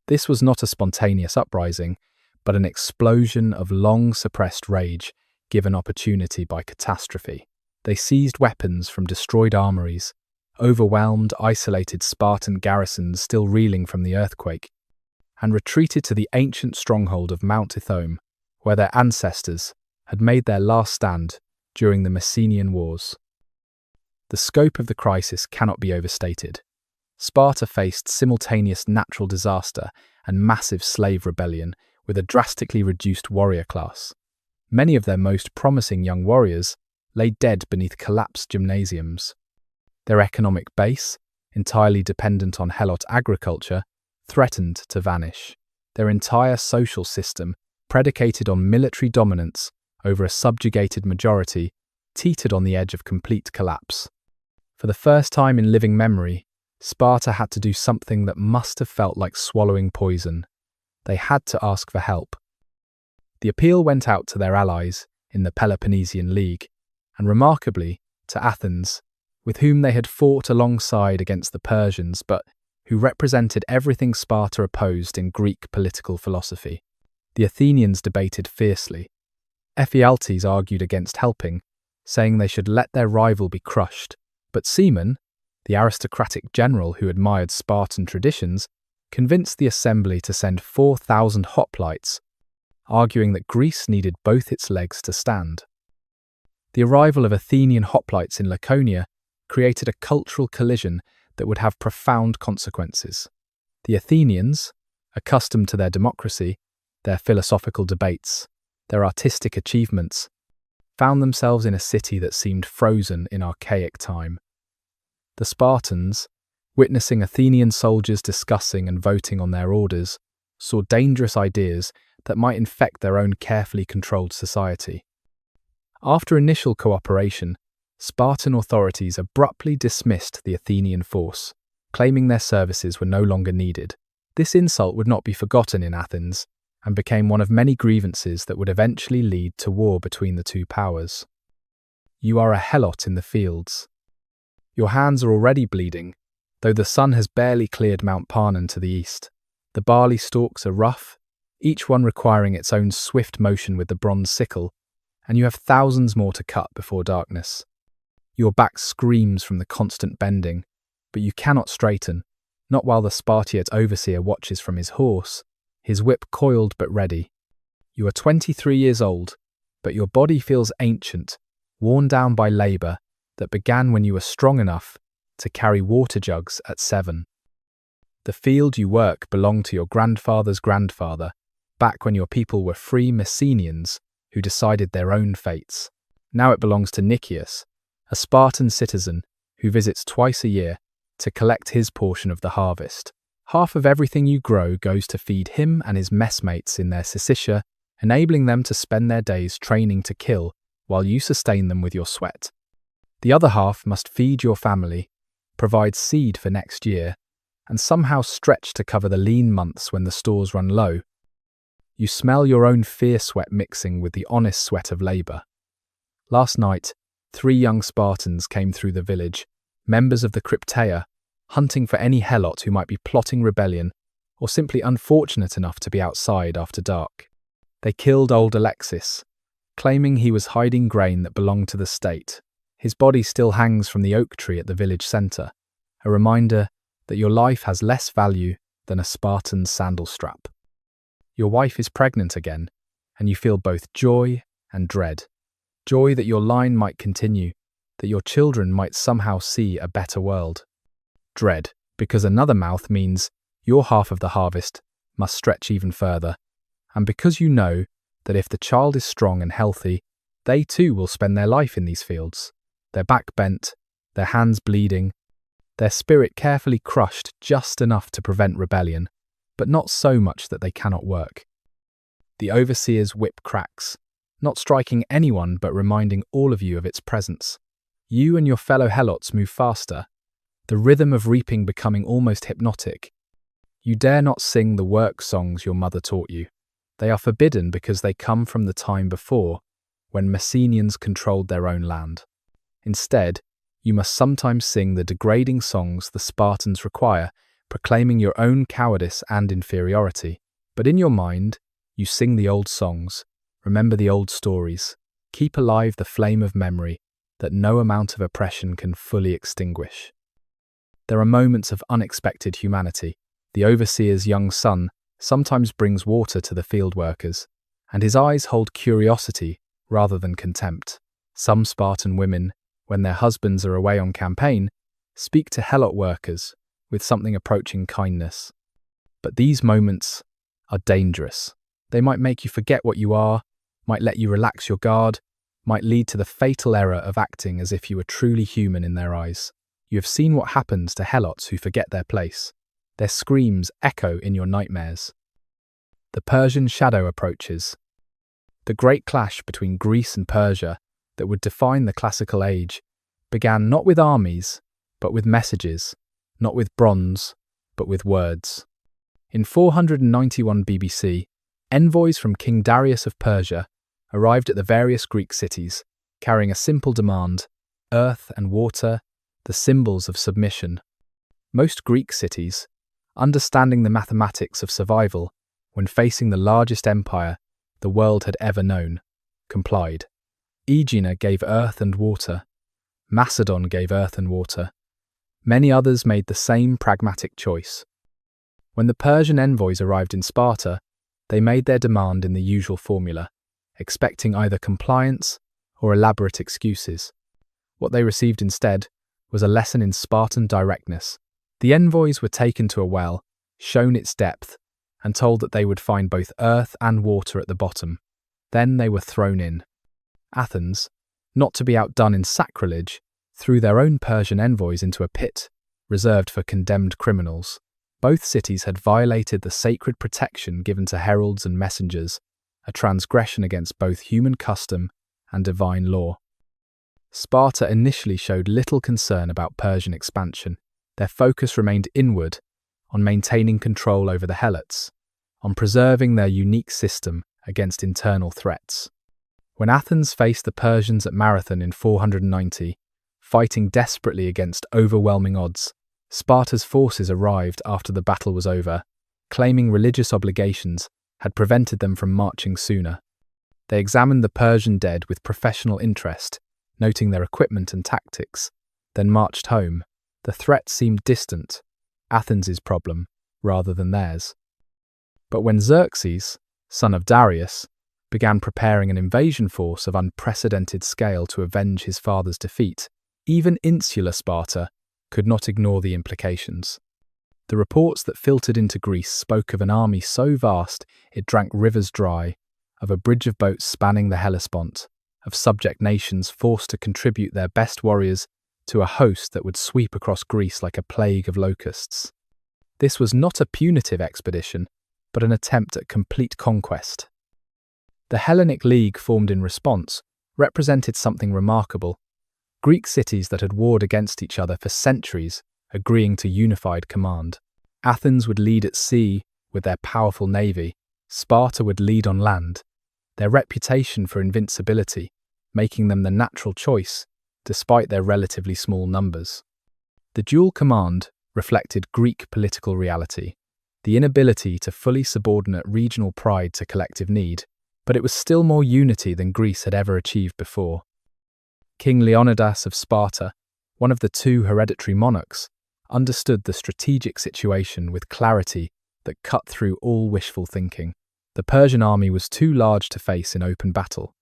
This was not a spontaneous uprising, but an explosion of long-suppressed rage given opportunity by catastrophe. They seized weapons from destroyed armories, overwhelmed isolated Spartan garrisons still reeling from the earthquake, and retreated to the ancient stronghold of Mount Ithome, where their ancestors had made their last stand during the Messenian Wars. The scope of the crisis cannot be overstated. Sparta faced simultaneous natural disaster and massive slave rebellion with a drastically reduced warrior class. Many of their most promising young warriors lay dead beneath collapsed gymnasiums. Their economic base, entirely dependent on helot agriculture, threatened to vanish. Their entire social system, predicated on military dominance over a subjugated majority, teetered on the edge of complete collapse. For the first time in living memory, Sparta had to do something that must have felt like swallowing poison. They had to ask for help. The appeal went out to their allies in the Peloponnesian League, and remarkably, to Athens, with whom they had fought alongside against the Persians, but who represented everything Sparta opposed in Greek political philosophy. The Athenians debated fiercely. Ephialtes argued against helping, saying they should let their rival be crushed, but Cimon, the aristocratic general who admired Spartan traditions, convinced the assembly to send 4,000 hoplites, arguing that Greece needed both its legs to stand. The arrival of Athenian hoplites in Laconia created a cultural collision that would have profound consequences. The Athenians, accustomed to their democracy, their philosophical debates, their artistic achievements, found themselves in a city that seemed frozen in archaic time. The Spartans, witnessing Athenian soldiers discussing and voting on their orders, saw dangerous ideas that might infect their own carefully controlled society. After initial cooperation, Spartan authorities abruptly dismissed the Athenian force, claiming their services were no longer needed. This insult would not be forgotten in Athens, and became one of many grievances that would eventually lead to war between the two powers. You are a helot in the fields. Your hands are already bleeding, though the sun has barely cleared Mount Parnon to the east. The barley stalks are rough, each one requiring its own swift motion with the bronze sickle, and you have thousands more to cut before darkness. Your back screams from the constant bending, but you cannot straighten, not while the Spartiate overseer watches from his horse, his whip coiled but ready. You are 23 years old, but your body feels ancient, worn down by labour that began when you were strong enough to carry water jugs at 7. The field you work belonged to your grandfather's grandfather, back when your people were free Messenians who decided their own fates. Now it belongs to Nicias, a Spartan citizen who visits twice a year to collect his portion of the harvest. Half of everything you grow goes to feed him and his messmates in their syssitia, enabling them to spend their days training to kill while you sustain them with your sweat. The other half must feed your family, provide seed for next year, and somehow stretch to cover the lean months when the stores run low. You smell your own fear sweat mixing with the honest sweat of labour. Last night, 3 young Spartans came through the village, members of the Crypteia, hunting for any helot who might be plotting rebellion or simply unfortunate enough to be outside after dark. They killed old Alexis, claiming he was hiding grain that belonged to the state. His body still hangs from the oak tree at the village centre, a reminder that your life has less value than a Spartan's sandal strap. Your wife is pregnant again, and you feel both joy and dread. Joy that your line might continue, that your children might somehow see a better world. Dread, because another mouth means your half of the harvest must stretch even further, and because you know that if the child is strong and healthy, they too will spend their life in these fields, their back bent, their hands bleeding, their spirit carefully crushed just enough to prevent rebellion, but not so much that they cannot work. The overseer's whip cracks, not striking anyone but reminding all of you of its presence. You and your fellow helots move faster, the rhythm of reaping becoming almost hypnotic. You dare not sing the work songs your mother taught you. They are forbidden because they come from the time before, when Messenians controlled their own land. Instead, you must sometimes sing the degrading songs the Spartans require, proclaiming your own cowardice and inferiority. But in your mind, you sing the old songs, remember the old stories, keep alive the flame of memory that no amount of oppression can fully extinguish. There are moments of unexpected humanity. The overseer's young son sometimes brings water to the field workers, and his eyes hold curiosity rather than contempt. Some Spartan women, when their husbands are away on campaign, speak to helot workers with something approaching kindness. But these moments are dangerous. They might make you forget what you are, might let you relax your guard, might lead to the fatal error of acting as if you were truly human in their eyes. You have seen what happens to helots who forget their place. Their screams echo in your nightmares. The Persian shadow approaches. The great clash between Greece and Persia that would define the classical age began not with armies, but with messages, not with bronze, but with words. In 491 BBC, envoys from King Darius of Persia arrived at the various Greek cities, carrying a simple demand: earth and water, the symbols of submission. Most Greek cities, understanding the mathematics of survival when facing the largest empire the world had ever known, complied. Aegina gave earth and water. Macedon gave earth and water. Many others made the same pragmatic choice. When the Persian envoys arrived in Sparta, they made their demand in the usual formula, expecting either compliance or elaborate excuses. What they received instead was a lesson in Spartan directness. The envoys were taken to a well, shown its depth, and told that they would find both earth and water at the bottom. Then they were thrown in. Athens, not to be outdone in sacrilege, threw their own Persian envoys into a pit, reserved for condemned criminals. Both cities had violated the sacred protection given to heralds and messengers, a transgression against both human custom and divine law. Sparta initially showed little concern about Persian expansion. Their focus remained inward, on maintaining control over the helots, on preserving their unique system against internal threats. When Athens faced the Persians at Marathon in 490, fighting desperately against overwhelming odds, Sparta's forces arrived after the battle was over, claiming religious obligations had prevented them from marching sooner. They examined the Persian dead with professional interest, noting their equipment and tactics, then marched home. The threat seemed distant, Athens' problem, rather than theirs. But when Xerxes, son of Darius, began preparing an invasion force of unprecedented scale to avenge his father's defeat, even insular Sparta could not ignore the implications. The reports that filtered into Greece spoke of an army so vast it drank rivers dry, of a bridge of boats spanning the Hellespont, of subject nations forced to contribute their best warriors to a host that would sweep across Greece like a plague of locusts. This was not a punitive expedition, but an attempt at complete conquest. The Hellenic League formed in response represented something remarkable. Greek cities that had warred against each other for centuries agreeing to unified command. Athens would lead at sea with their powerful navy, Sparta would lead on land, their reputation for invincibility making them the natural choice despite their relatively small numbers. The dual command reflected Greek political reality, the inability to fully subordinate regional pride to collective need, but it was still more unity than Greece had ever achieved before. King Leonidas of Sparta, one of the two hereditary monarchs, understood the strategic situation with clarity that cut through all wishful thinking. The Persian army was too large to face in open battle.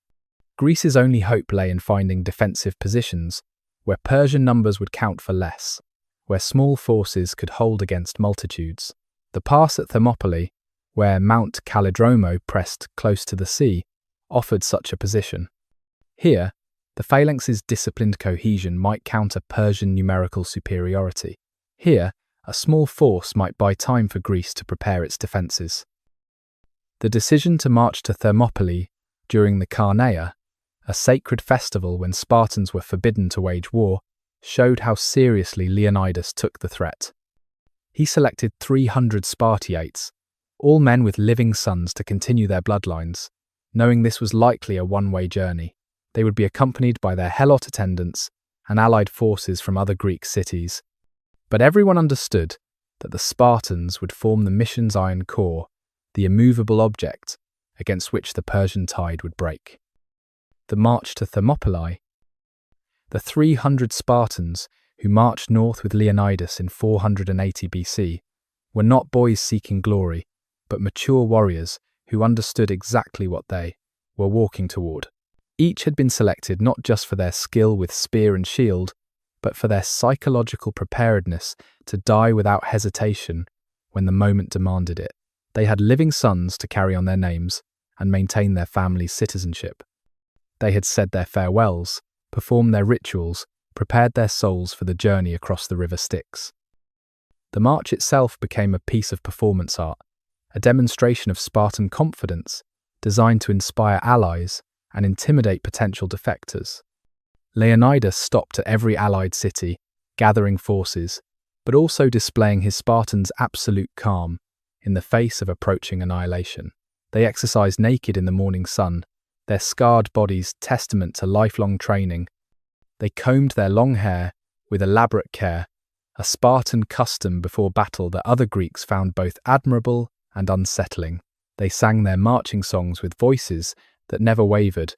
Greece's only hope lay in finding defensive positions where Persian numbers would count for less, where small forces could hold against multitudes. The pass at Thermopylae, where Mount Kallidromo pressed close to the sea, offered such a position. Here, the phalanx's disciplined cohesion might counter Persian numerical superiority. Here, a small force might buy time for Greece to prepare its defences. The decision to march to Thermopylae during the Carneia, a sacred festival when Spartans were forbidden to wage war, showed how seriously Leonidas took the threat. He selected 300 Spartiates, all men with living sons to continue their bloodlines, knowing this was likely a one-way journey. They would be accompanied by their helot attendants and allied forces from other Greek cities. But everyone understood that the Spartans would form the mission's iron core, the immovable object against which the Persian tide would break. The march to Thermopylae. The 300 Spartans who marched north with Leonidas in 480 BC were not boys seeking glory, but mature warriors who understood exactly what they were walking toward. Each had been selected not just for their skill with spear and shield, but for their psychological preparedness to die without hesitation when the moment demanded it. They had living sons to carry on their names and maintain their family's citizenship. They had said their farewells, performed their rituals, prepared their souls for the journey across the river Styx. The march itself became a piece of performance art, a demonstration of Spartan confidence designed to inspire allies and intimidate potential defectors. Leonidas stopped at every allied city, gathering forces, but also displaying his Spartans' absolute calm in the face of approaching annihilation. They exercised naked in the morning sun, their scarred bodies testament to lifelong training. They combed their long hair with elaborate care, a Spartan custom before battle that other Greeks found both admirable and unsettling. They sang their marching songs with voices that never wavered,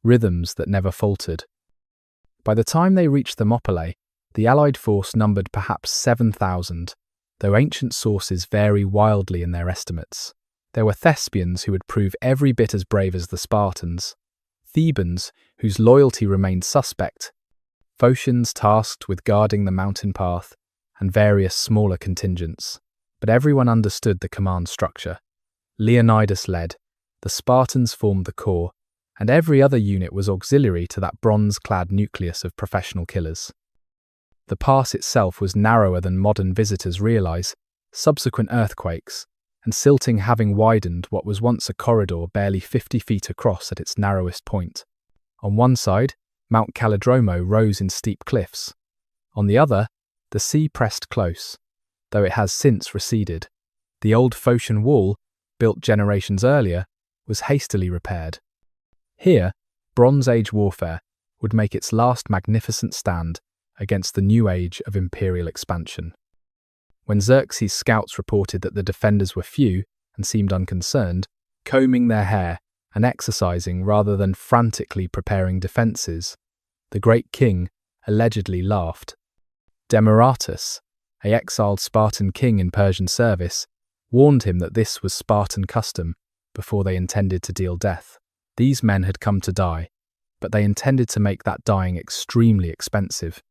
rhythms that never faltered. By the time they reached Thermopylae, the Allied force numbered perhaps 7,000, though ancient sources vary wildly in their estimates. There were Thespians who would prove every bit as brave as the Spartans, Thebans whose loyalty remained suspect, Phocians tasked with guarding the mountain path, and various smaller contingents. But everyone understood the command structure. Leonidas led, the Spartans formed the core, and every other unit was auxiliary to that bronze-clad nucleus of professional killers. The pass itself was narrower than modern visitors realize, subsequent earthquakes, and silting having widened what was once a corridor barely 50 feet across at its narrowest point. On one side, Mount Calidromo rose in steep cliffs. On the other, the sea pressed close, though it has since receded. The old Phocian wall, built generations earlier, was hastily repaired. Here, Bronze Age warfare would make its last magnificent stand against the new age of imperial expansion. When Xerxes' scouts reported that the defenders were few and seemed unconcerned, combing their hair and exercising rather than frantically preparing defences, the great king allegedly laughed. Demaratus, an exiled Spartan king in Persian service, warned him that this was Spartan custom before they intended to deal death. These men had come to die, but they intended to make that dying extremely expensive.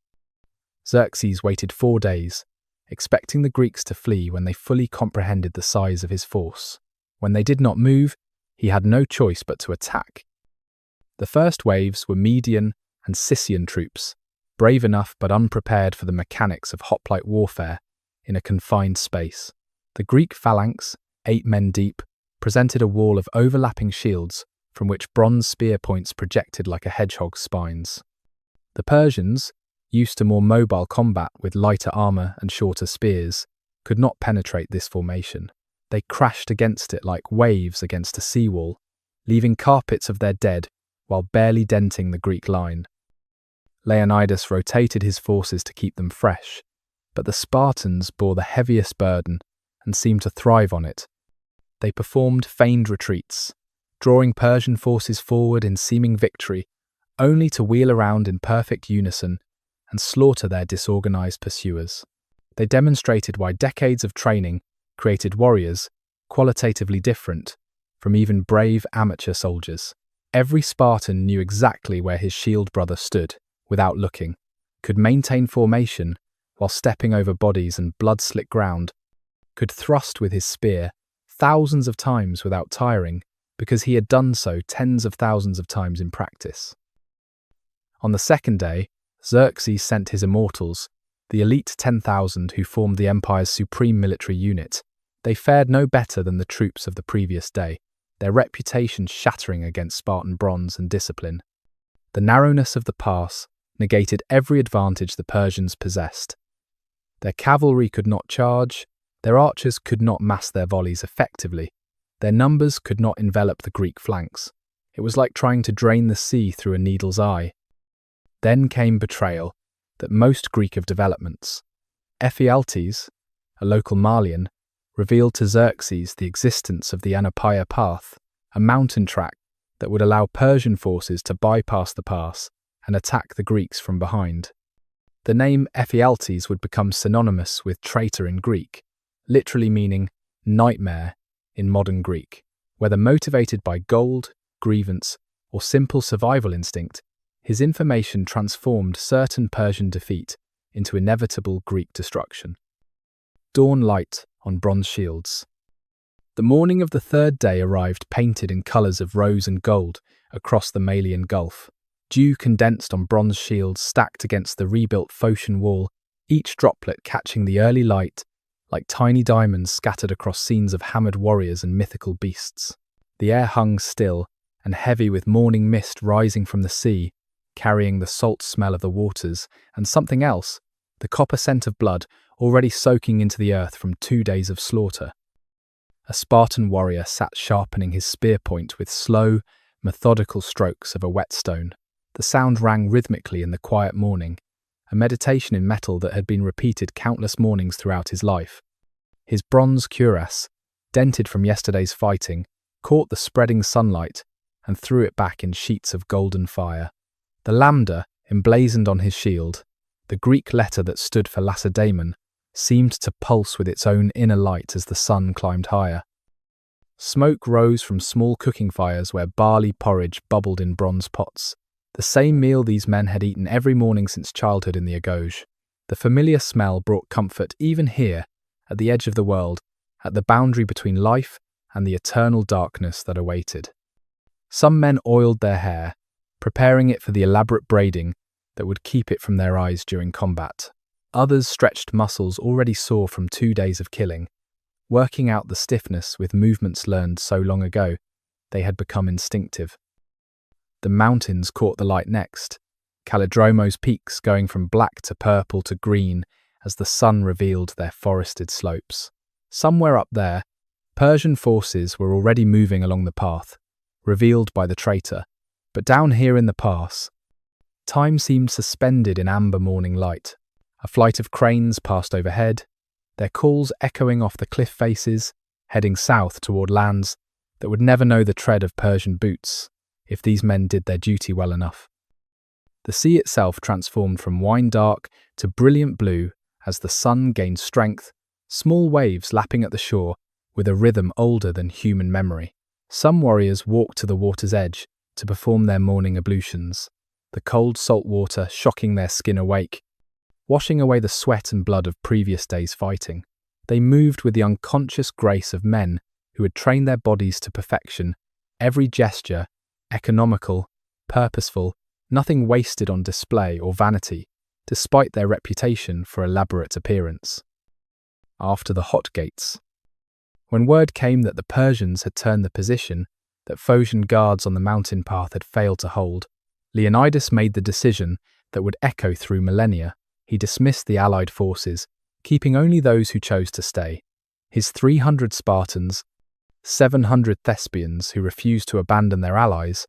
Xerxes waited 4 days, expecting the Greeks to flee when they fully comprehended the size of his force. When they did not move, he had no choice but to attack. The first waves were Median and Sicyan troops, brave enough but unprepared for the mechanics of hoplite warfare in a confined space. The Greek phalanx, 8 men deep, presented a wall of overlapping shields from which bronze spear points projected like a hedgehog's spines. The Persians, used to more mobile combat with lighter armour and shorter spears, could not penetrate this formation. They crashed against it like waves against a seawall, leaving carpets of their dead while barely denting the Greek line. Leonidas rotated his forces to keep them fresh, but the Spartans bore the heaviest burden and seemed to thrive on it. They performed feigned retreats, drawing Persian forces forward in seeming victory, only to wheel around in perfect unison and slaughter their disorganized pursuers. They demonstrated why decades of training created warriors qualitatively different from even brave amateur soldiers. Every Spartan knew exactly where his shield brother stood, without looking, could maintain formation while stepping over bodies and blood-slick ground, could thrust with his spear thousands of times without tiring because he had done so tens of thousands of times in practice. On the second day, Xerxes sent his immortals, the elite 10,000 who formed the empire's supreme military unit. They fared no better than the troops of the previous day, their reputation shattering against Spartan bronze and discipline. The narrowness of the pass negated every advantage the Persians possessed. Their cavalry could not charge, their archers could not mass their volleys effectively, their numbers could not envelop the Greek flanks. It was like trying to drain the sea through a needle's eye. Then came betrayal, that most Greek of developments. Ephialtes, a local Malian, revealed to Xerxes the existence of the Anapaya Path, a mountain track that would allow Persian forces to bypass the pass and attack the Greeks from behind. The name Ephialtes would become synonymous with traitor in Greek, literally meaning nightmare in modern Greek. Whether motivated by gold, grievance, or simple survival instinct, his information transformed certain Persian defeat into inevitable Greek destruction. Dawn light on bronze shields. The morning of the third day arrived painted in colours of rose and gold across the Malian Gulf. Dew condensed on bronze shields stacked against the rebuilt Phocian wall, each droplet catching the early light like tiny diamonds scattered across scenes of hammered warriors and mythical beasts. The air hung still and heavy with morning mist rising from the sea, carrying the salt smell of the waters and something else, the copper scent of blood already soaking into the earth from 2 days of slaughter. A Spartan warrior sat sharpening his spear point with slow, methodical strokes of a whetstone. The sound rang rhythmically in the quiet morning, a meditation in metal that had been repeated countless mornings throughout his life. His bronze cuirass, dented from yesterday's fighting, caught the spreading sunlight and threw it back in sheets of golden fire. The lambda, emblazoned on his shield, the Greek letter that stood for Lacedaemon, seemed to pulse with its own inner light as the sun climbed higher. Smoke rose from small cooking fires where barley porridge bubbled in bronze pots, the same meal these men had eaten every morning since childhood in the Agoj. The familiar smell brought comfort even here, at the edge of the world, at the boundary between life and the eternal darkness that awaited. Some men oiled their hair, preparing it for the elaborate braiding that would keep it from their eyes during combat. Others stretched muscles already sore from 2 days of killing, working out the stiffness with movements learned so long ago they had become instinctive. The mountains caught the light next, Calidromo's peaks going from black to purple to green as the sun revealed their forested slopes. Somewhere up there, Persian forces were already moving along the path, revealed by the traitor, but down here in the pass, time seemed suspended in amber morning light. A flight of cranes passed overhead, their calls echoing off the cliff faces, heading south toward lands that would never know the tread of Persian boots if these men did their duty well enough. The sea itself transformed from wine dark to brilliant blue as the sun gained strength, small waves lapping at the shore with a rhythm older than human memory. Some warriors walked to the water's edge to perform their morning ablutions, the cold salt water shocking their skin awake, washing away the sweat and blood of previous days' fighting. They moved with the unconscious grace of men who had trained their bodies to perfection, every gesture economical, purposeful, nothing wasted on display or vanity, despite their reputation for elaborate appearance. After the hot gates. When word came that the Persians had turned the position that Phocian guards on the mountain path had failed to hold, Leonidas made the decision that would echo through millennia. He dismissed the allied forces, keeping only those who chose to stay. His 300 Spartans, 700 Thespians who refused to abandon their allies,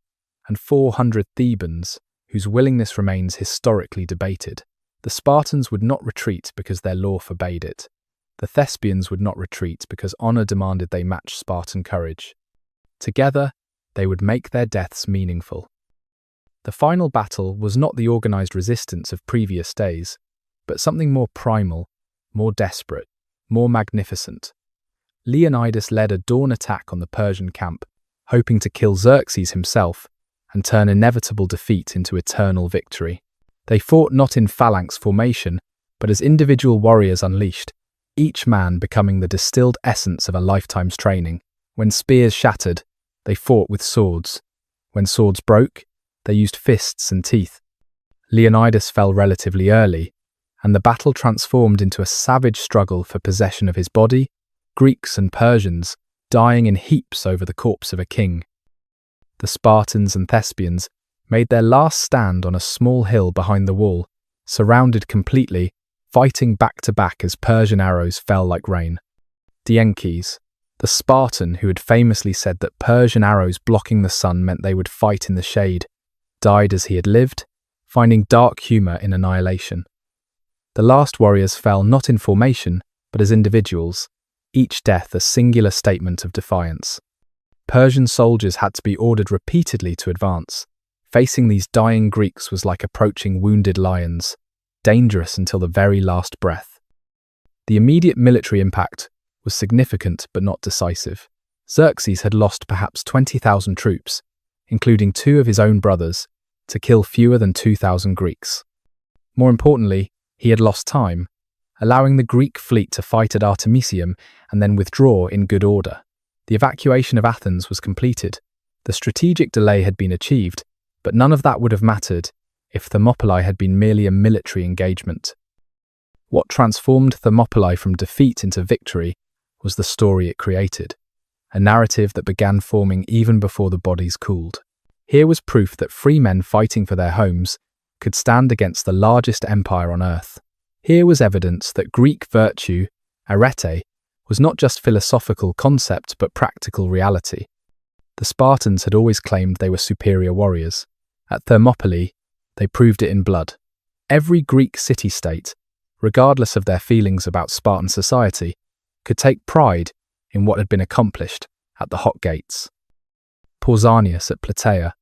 and 400 Thebans whose willingness remains historically debated. The Spartans would not retreat because their law forbade it. The Thespians would not retreat because honour demanded they match Spartan courage. Together, they would make their deaths meaningful. The final battle was not the organised resistance of previous days, but something more primal, more desperate, more magnificent. Leonidas led a dawn attack on the Persian camp, hoping to kill Xerxes himself and turn inevitable defeat into eternal victory. They fought not in phalanx formation, but as individual warriors unleashed, each man becoming the distilled essence of a lifetime's training. When spears shattered, they fought with swords. When swords broke, they used fists and teeth. Leonidas fell relatively early, and the battle transformed into a savage struggle for possession of his body, Greeks and Persians dying in heaps over the corpse of a king. The Spartans and Thespians made their last stand on a small hill behind the wall, surrounded completely, fighting back to back as Persian arrows fell like rain. Dienkes, the Spartan who had famously said that Persian arrows blocking the sun meant they would fight in the shade, died as he had lived, finding dark humour in annihilation. The last warriors fell not in formation, but as individuals, each death a singular statement of defiance. Persian soldiers had to be ordered repeatedly to advance. Facing these dying Greeks was like approaching wounded lions, dangerous until the very last breath. The immediate military impact was significant but not decisive. Xerxes had lost perhaps 20,000 troops, including 2 of his own brothers, to kill fewer than 2,000 Greeks. More importantly, he had lost time, allowing the Greek fleet to fight at Artemisium and then withdraw in good order. The evacuation of Athens was completed. The strategic delay had been achieved, but none of that would have mattered if Thermopylae had been merely a military engagement. What transformed Thermopylae from defeat into victory was the story it created, a narrative that began forming even before the bodies cooled. Here was proof that free men fighting for their homes could stand against the largest empire on earth. Here was evidence that Greek virtue, arete, was not just philosophical concept but practical reality. The Spartans had always claimed they were superior warriors. At Thermopylae, they proved it in blood. Every Greek city-state, regardless of their feelings about Spartan society, could take pride in what had been accomplished at the hot gates. Pausanias at Plataea.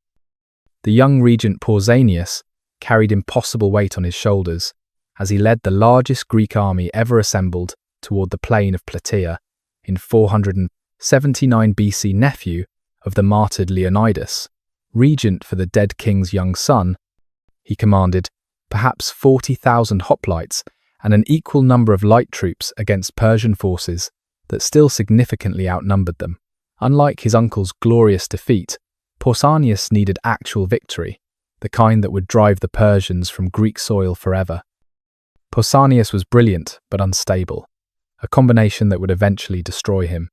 The young regent Pausanias carried impossible weight on his shoulders as he led the largest Greek army ever assembled toward the plain of Plataea in 479 BC, nephew of the martyred Leonidas, regent for the dead king's young son. He commanded perhaps 40,000 hoplites and an equal number of light troops against Persian forces that still significantly outnumbered them. Unlike his uncle's glorious defeat, Pausanias needed actual victory, the kind that would drive the Persians from Greek soil forever. Pausanias was brilliant but unstable, a combination that would eventually destroy him.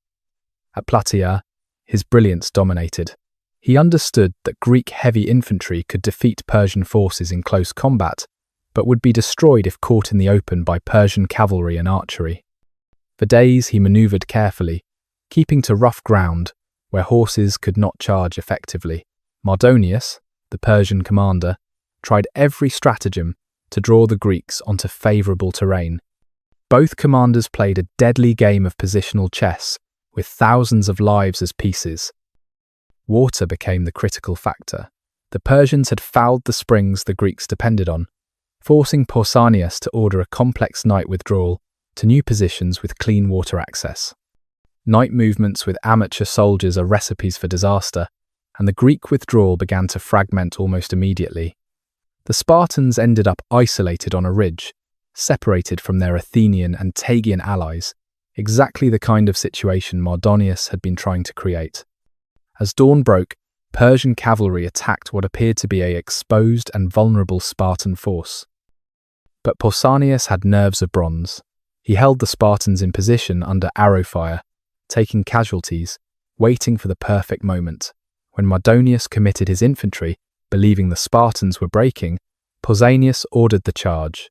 At Plataea, his brilliance dominated. He understood that Greek heavy infantry could defeat Persian forces in close combat, but would be destroyed if caught in the open by Persian cavalry and archery. For days he maneuvered carefully, keeping to rough ground where horses could not charge effectively. Mardonius, the Persian commander, tried every stratagem to draw the Greeks onto favourable terrain. Both commanders played a deadly game of positional chess, with thousands of lives as pieces. Water became the critical factor. The Persians had fouled the springs the Greeks depended on, forcing Pausanias to order a complex night withdrawal to new positions with clean water access. Night movements with amateur soldiers are recipes for disaster, and the Greek withdrawal began to fragment almost immediately. The Spartans ended up isolated on a ridge, separated from their Athenian and Tagian allies, exactly the kind of situation Mardonius had been trying to create. As dawn broke, Persian cavalry attacked what appeared to be an exposed and vulnerable Spartan force. But Pausanias had nerves of bronze. He held the Spartans in position under arrow fire, taking casualties, waiting for the perfect moment. When Mardonius committed his infantry, believing the Spartans were breaking, Pausanias ordered the charge.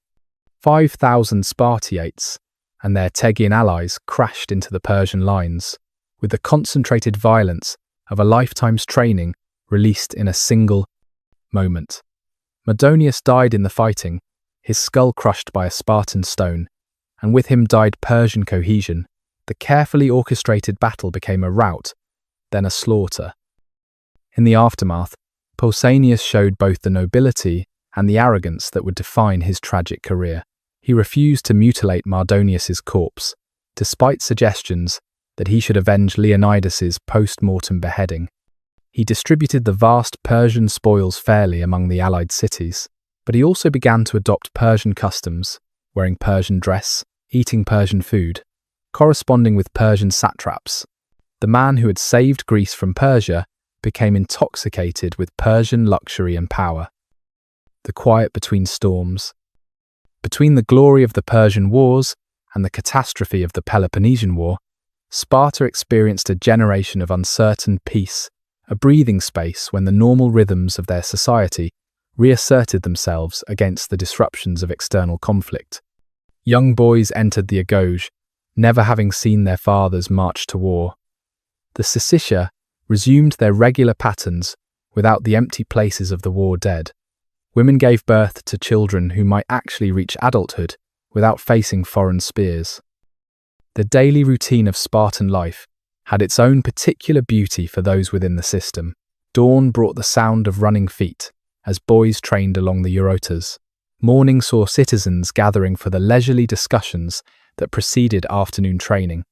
5,000 Spartiates and their Tegean allies crashed into the Persian lines, with the concentrated violence of a lifetime's training released in a single moment. Mardonius died in the fighting, his skull crushed by a Spartan stone, and with him died Persian cohesion. The carefully orchestrated battle became a rout, then a slaughter. In the aftermath, Pausanias showed both the nobility and the arrogance that would define his tragic career. He refused to mutilate Mardonius's corpse, despite suggestions that he should avenge Leonidas's post-mortem beheading. He distributed the vast Persian spoils fairly among the allied cities, but he also began to adopt Persian customs, wearing Persian dress, eating Persian food, corresponding with Persian satraps. The man who had saved Greece from Persia became intoxicated with Persian luxury and power. The quiet between storms. Between the glory of the Persian wars and the catastrophe of the Peloponnesian War, Sparta experienced a generation of uncertain peace, a breathing space when the normal rhythms of their society reasserted themselves against the disruptions of external conflict. Young boys entered the agoge, never having seen their fathers march to war. The Syssitia resumed their regular patterns without the empty places of the war dead. Women gave birth to children who might actually reach adulthood without facing foreign spears. The daily routine of Spartan life had its own particular beauty for those within the system. Dawn brought the sound of running feet as boys trained along the Eurotas. Morning saw citizens gathering for the leisurely discussions that preceded afternoon training.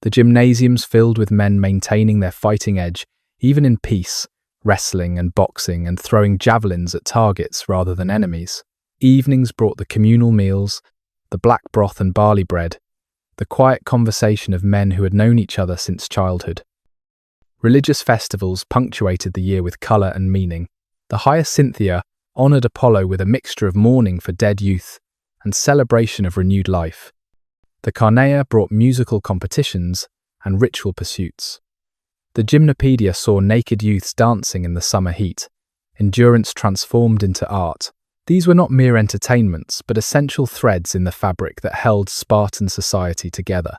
The gymnasiums filled with men maintaining their fighting edge, even in peace, wrestling and boxing and throwing javelins at targets rather than enemies. Evenings brought the communal meals, the black broth and barley bread, the quiet conversation of men who had known each other since childhood. Religious festivals punctuated the year with colour and meaning. The Hyacinthia honoured Apollo with a mixture of mourning for dead youth and celebration of renewed life. The Carnea brought musical competitions and ritual pursuits. The Gymnopedia saw naked youths dancing in the summer heat, endurance transformed into art. These were not mere entertainments, but essential threads in the fabric that held Spartan society together,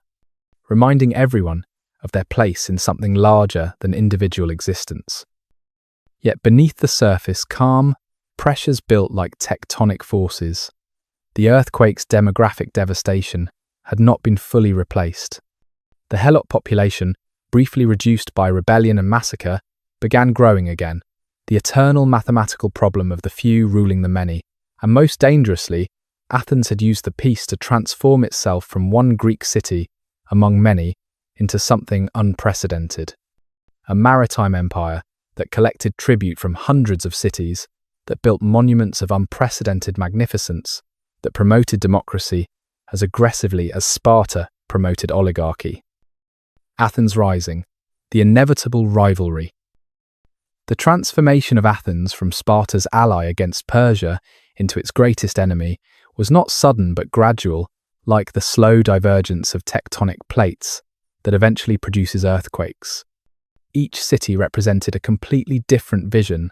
reminding everyone of their place in something larger than individual existence. Yet beneath the surface, calm pressures built like tectonic forces. The earthquake's demographic devastation had not been fully replaced. The helot population, briefly reduced by rebellion and massacre, began growing again, the eternal mathematical problem of the few ruling the many, and most dangerously, Athens had used the peace to transform itself from one Greek city, among many, into something unprecedented. A maritime empire that collected tribute from hundreds of cities, that built monuments of unprecedented magnificence, that promoted democracy as aggressively as Sparta promoted oligarchy. Athens rising, the inevitable rivalry. The transformation of Athens from Sparta's ally against Persia into its greatest enemy was not sudden but gradual, like the slow divergence of tectonic plates that eventually produces earthquakes. Each city represented a completely different vision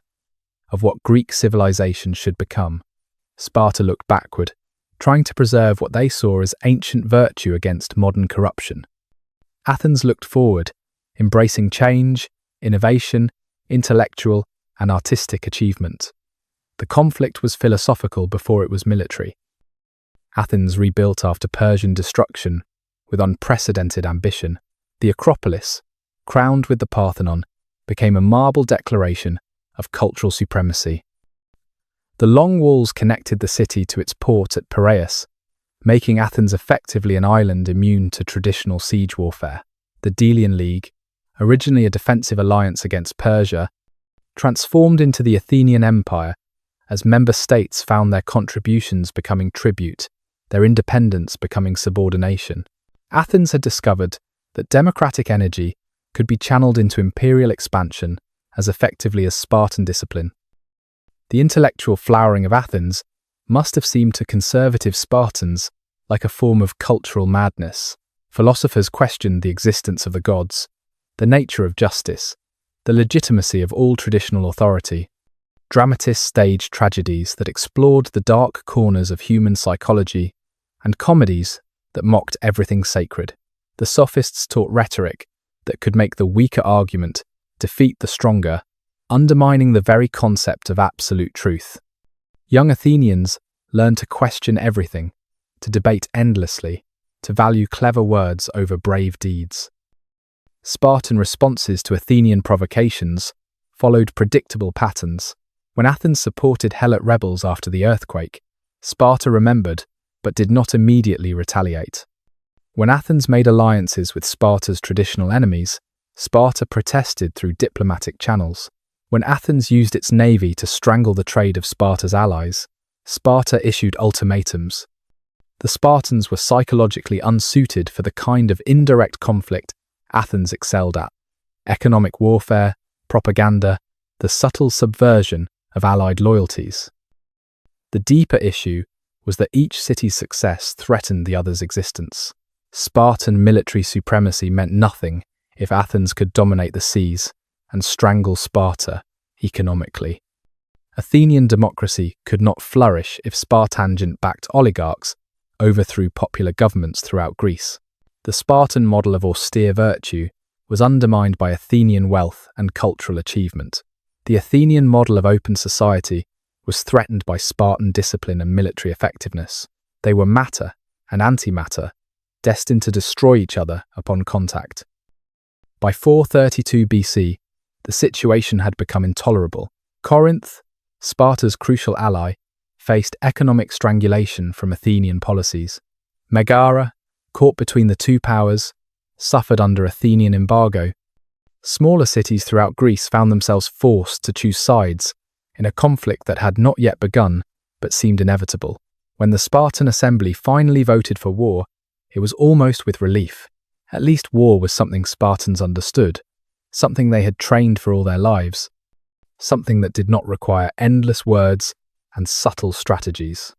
of what Greek civilization should become. Sparta looked backward, trying to preserve what they saw as ancient virtue against modern corruption. Athens looked forward, embracing change, innovation, intellectual and artistic achievement. The conflict was philosophical before it was military. Athens rebuilt after Persian destruction with unprecedented ambition. The Acropolis, crowned with the Parthenon, became a marble declaration of cultural supremacy. The long walls connected the city to its port at Piraeus, making Athens effectively an island immune to traditional siege warfare. The Delian League, originally a defensive alliance against Persia, transformed into the Athenian Empire as member states found their contributions becoming tribute, their independence becoming subordination. Athens had discovered that democratic energy could be channeled into imperial expansion as effectively as Spartan discipline. The intellectual flowering of Athens must have seemed to conservative Spartans like a form of cultural madness. Philosophers questioned the existence of the gods, the nature of justice, the legitimacy of all traditional authority. Dramatists staged tragedies that explored the dark corners of human psychology and comedies that mocked everything sacred. The sophists taught rhetoric that could make the weaker argument defeat the stronger, undermining the very concept of absolute truth. Young Athenians learned to question everything, to debate endlessly, to value clever words over brave deeds. Spartan responses to Athenian provocations followed predictable patterns. When Athens supported helot rebels after the earthquake, Sparta remembered but did not immediately retaliate. When Athens made alliances with Sparta's traditional enemies, Sparta protested through diplomatic channels. When Athens used its navy to strangle the trade of Sparta's allies, Sparta issued ultimatums. The Spartans were psychologically unsuited for the kind of indirect conflict Athens excelled at: economic warfare, propaganda, the subtle subversion of allied loyalties. The deeper issue was that each city's success threatened the other's existence. Spartan military supremacy meant nothing if Athens could dominate the seas and strangle Sparta economically. Athenian democracy could not flourish if Spartangent-backed oligarchs overthrew popular governments throughout Greece. The Spartan model of austere virtue was undermined by Athenian wealth and cultural achievement. The Athenian model of open society was threatened by Spartan discipline and military effectiveness. They were matter, and antimatter, destined to destroy each other upon contact. By 432 BC, the situation had become intolerable. Corinth, Sparta's crucial ally, faced economic strangulation from Athenian policies. Megara, caught between the two powers, suffered under Athenian embargo. Smaller cities throughout Greece found themselves forced to choose sides in a conflict that had not yet begun but seemed inevitable. When the Spartan assembly finally voted for war, it was almost with relief. At least war was something Spartans understood, something they had trained for all their lives, something that did not require endless words and subtle strategies.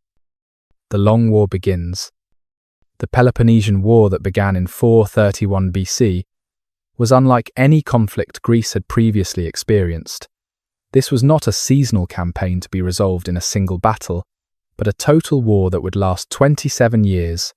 The long war begins. The Peloponnesian War that began in 431 BC was unlike any conflict Greece had previously experienced. This was not a seasonal campaign to be resolved in a single battle, but a total war that would last 27 years,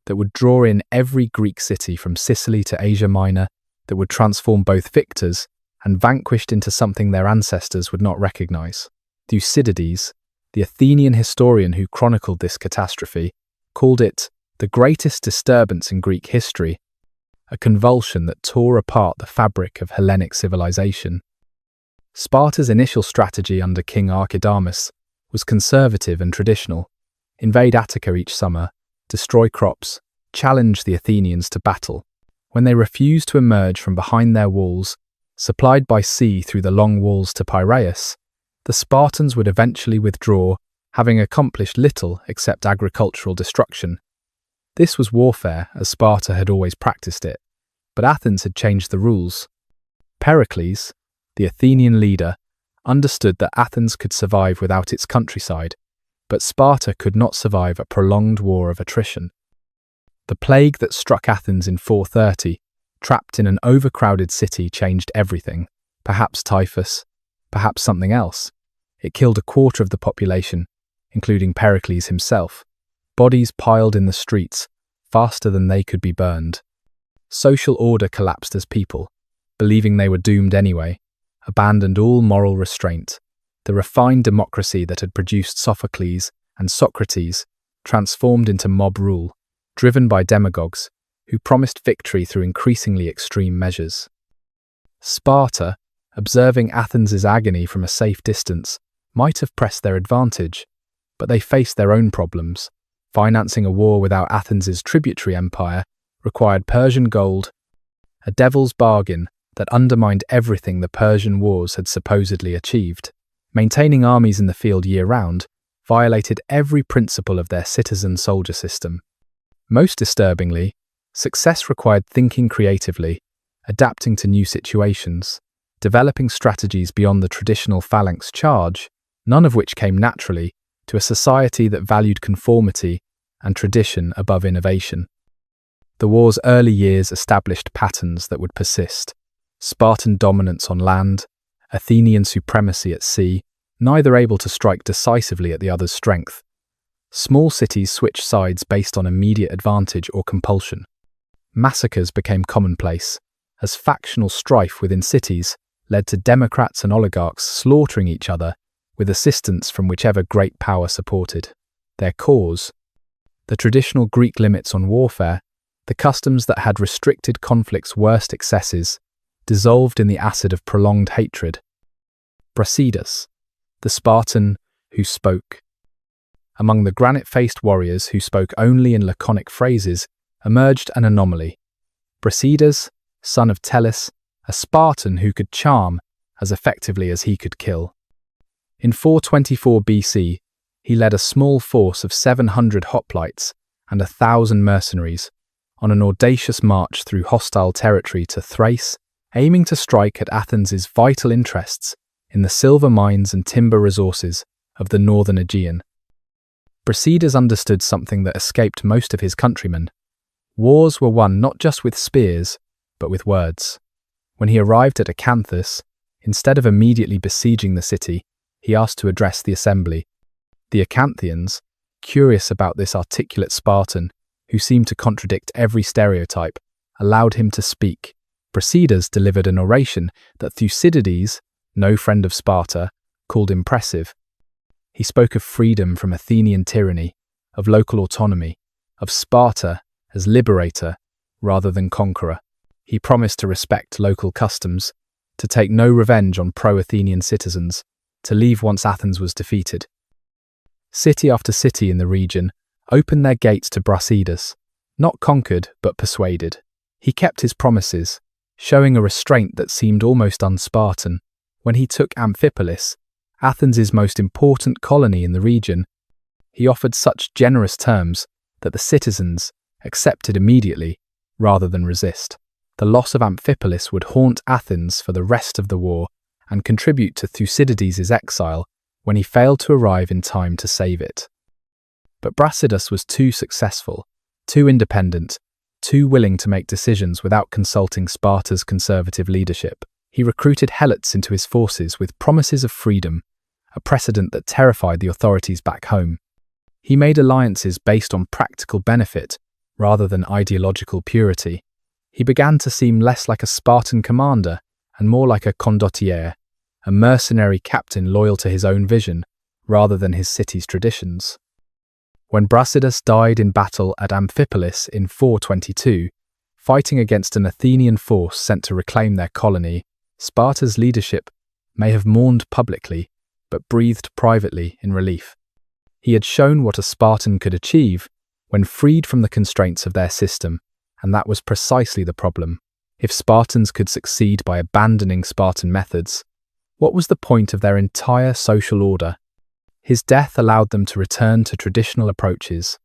that would draw in every Greek city from Sicily to Asia Minor, that would transform both victors and vanquished into something their ancestors would not recognize. Thucydides, the Athenian historian who chronicled this catastrophe, called it the greatest disturbance in Greek history, a convulsion that tore apart the fabric of Hellenic civilization. Sparta's initial strategy under King Archidamus was conservative and traditional: invade Attica each summer, destroy crops, challenge the Athenians to battle. When they refused to emerge from behind their walls, supplied by sea through the long walls to Piraeus, the Spartans would eventually withdraw, having accomplished little except agricultural destruction. This was warfare as Sparta had always practiced it, but Athens had changed the rules. Pericles, the Athenian leader, understood that Athens could survive without its countryside, but Sparta could not survive a prolonged war of attrition. The plague that struck Athens in 430, trapped in an overcrowded city, changed everything. Perhaps typhus, perhaps something else. It killed a quarter of the population, including Pericles himself. Bodies piled in the streets, faster than they could be burned. Social order collapsed as people, believing they were doomed anyway, abandoned all moral restraint. The refined democracy that had produced Sophocles and Socrates transformed into mob rule, driven by demagogues who promised victory through increasingly extreme measures. Sparta, observing Athens' agony from a safe distance, might have pressed their advantage, but they faced their own problems. Financing a war without Athens' tributary empire required Persian gold, a devil's bargain that undermined everything the Persian wars had supposedly achieved. Maintaining armies in the field year-round violated every principle of their citizen-soldier system. Most disturbingly, success required thinking creatively, adapting to new situations, developing strategies beyond the traditional phalanx charge, none of which came naturally to a society that valued conformity and tradition above innovation. The war's early years established patterns that would persist: Spartan dominance on land, Athenian supremacy at sea, neither able to strike decisively at the other's strength. Small cities switched sides based on immediate advantage or compulsion. Massacres became commonplace, as factional strife within cities led to democrats and oligarchs slaughtering each other with assistance from whichever great power supported their cause. The traditional Greek limits on warfare, the customs that had restricted conflict's worst excesses, dissolved in the acid of prolonged hatred. Brasidas, the Spartan who spoke. Among the granite-faced warriors who spoke only in laconic phrases emerged an anomaly. Brasidas, son of Tellus, a Spartan who could charm as effectively as he could kill. In 424 BC, he led a small force of 700 hoplites and 1,000 mercenaries on an audacious march through hostile territory to Thrace, aiming to strike at Athens' vital interests in the silver mines and timber resources of the northern Aegean. Brasidas understood something that escaped most of his countrymen. Wars were won not just with spears, but with words. When he arrived at Acanthus, instead of immediately besieging the city, he asked to address the assembly. The Acanthians, curious about this articulate Spartan, who seemed to contradict every stereotype, allowed him to speak. Brasidas delivered an oration that Thucydides, no friend of Sparta, called impressive. He spoke of freedom from Athenian tyranny, of local autonomy, of Sparta as liberator rather than conqueror. He promised to respect local customs, to take no revenge on pro-Athenian citizens, to leave once Athens was defeated. City after city in the region opened their gates to Brasidas, not conquered but persuaded. He kept his promises, showing a restraint that seemed almost un-Spartan. When he took Amphipolis, Athens' most important colony in the region, he offered such generous terms that the citizens accepted immediately rather than resist. The loss of Amphipolis would haunt Athens for the rest of the war and contribute to Thucydides' exile when he failed to arrive in time to save it. But Brasidas was too successful, too independent, too willing to make decisions without consulting Sparta's conservative leadership. He recruited helots into his forces with promises of freedom, a precedent that terrified the authorities back home. He made alliances based on practical benefit rather than ideological purity. He began to seem less like a Spartan commander and more like a condottiere, a mercenary captain loyal to his own vision rather than his city's traditions. When Brasidas died in battle at Amphipolis in 422, fighting against an Athenian force sent to reclaim their colony, Sparta's leadership may have mourned publicly, but breathed privately in relief. He had shown what a Spartan could achieve when freed from the constraints of their system, and that was precisely the problem. If Spartans could succeed by abandoning Spartan methods, what was the point of their entire social order? His death allowed them to return to traditional approaches,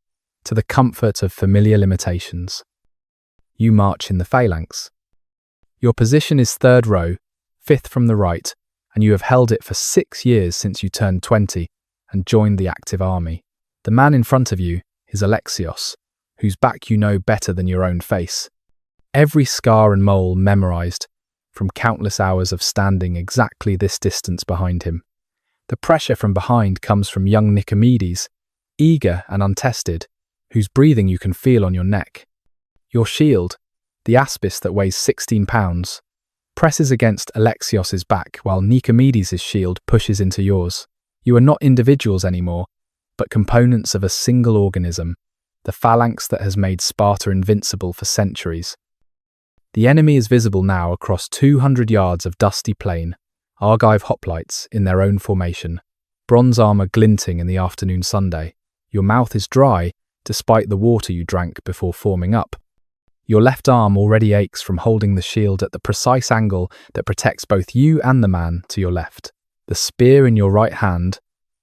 to the comfort of familiar limitations. You march in the phalanx. Your position is third row, fifth from the right, and you have held it for 6 years since you turned 20 and joined the active army. The man in front of you is Alexios, whose back you know better than your own face. Every scar and mole memorized from countless hours of standing exactly this distance behind him. The pressure from behind comes from young Nicomedes, eager and untested, whose breathing you can feel on your neck. Your shield, the aspis that weighs 16 pounds, presses against Alexios's back while Nicomedes' shield pushes into yours. You are not individuals anymore, but components of a single organism, the phalanx that has made Sparta invincible for centuries. The enemy is visible now across 200 yards of dusty plain, Argive hoplites in their own formation, bronze armour glinting in the afternoon sunday. Your mouth is dry, despite the water you drank before forming up. Your left arm already aches from holding the shield at the precise angle that protects both you and the man to your left. The spear in your right hand,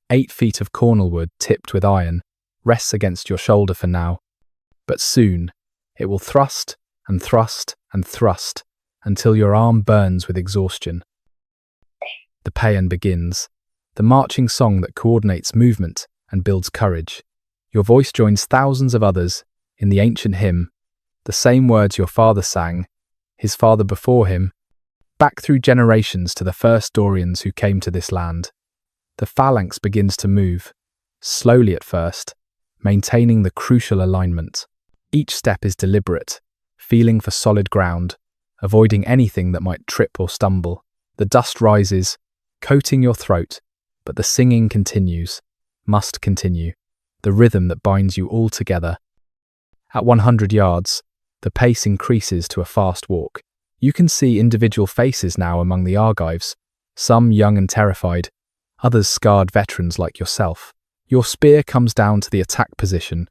8 feet of cornel wood tipped with iron, rests against your shoulder for now. But soon, it will thrust and thrust and thrust until your arm burns with exhaustion. The paean begins, the marching song that coordinates movement and builds courage. Your voice joins thousands of others in the ancient hymn, the same words your father sang, his father before him, back through generations to the first Dorians who came to this land. The phalanx begins to move, slowly at first, maintaining the crucial alignment. Each step is deliberate, feeling for solid ground, avoiding anything that might trip or stumble. The dust rises, coating your throat, but the singing continues, must continue, the rhythm that binds you all together. At 100 yards, the pace increases to a fast walk. You can see individual faces now among the Argives, some young and terrified, others scarred veterans like yourself. Your spear comes down to the attack position,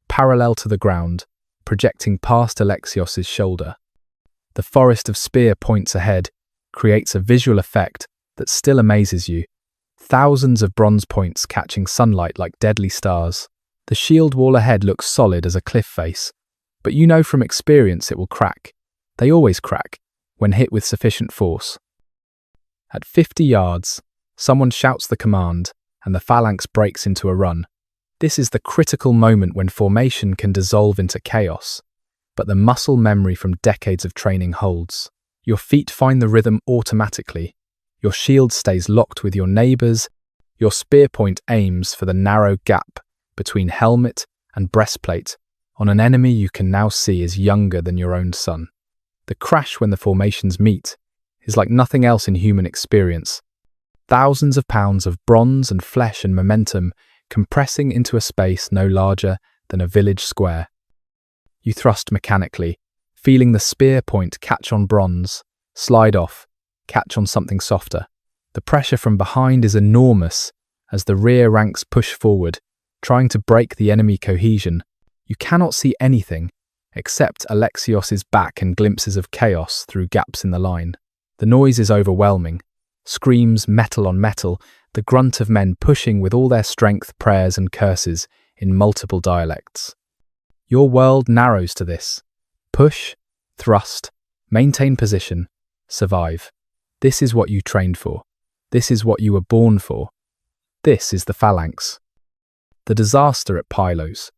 parallel to the ground, projecting past Alexios' shoulder. The forest of spear points ahead creates a visual effect that still amazes you, thousands of bronze points catching sunlight like deadly stars. The shield wall ahead looks solid as a cliff face, but you know from experience it will crack. They always crack when hit with sufficient force. At 50 yards, someone shouts the command, and the phalanx breaks into a run. This is the critical moment when formation can dissolve into chaos, but the muscle memory from decades of training holds. Your feet find the rhythm automatically. Your shield stays locked with your neighbours. Your spear point aims for the narrow gap between helmet and breastplate on an enemy you can now see is younger than your own son. The crash when the formations meet is like nothing else in human experience. Thousands of pounds of bronze and flesh and momentum compressing into a space no larger than a village square. You thrust mechanically, feeling the spear point catch on bronze, slide off, catch on something softer. The pressure from behind is enormous as the rear ranks push forward, trying to break the enemy cohesion. You cannot see anything except Alexios's back and glimpses of chaos through gaps in the line. The noise is overwhelming. Screams, metal on metal, the grunt of men pushing with all their strength, prayers and curses in multiple dialects. Your world narrows to this. Push, thrust, maintain position, survive. This is what you trained for. This is what you were born for. This is the phalanx. The disaster at Pylos.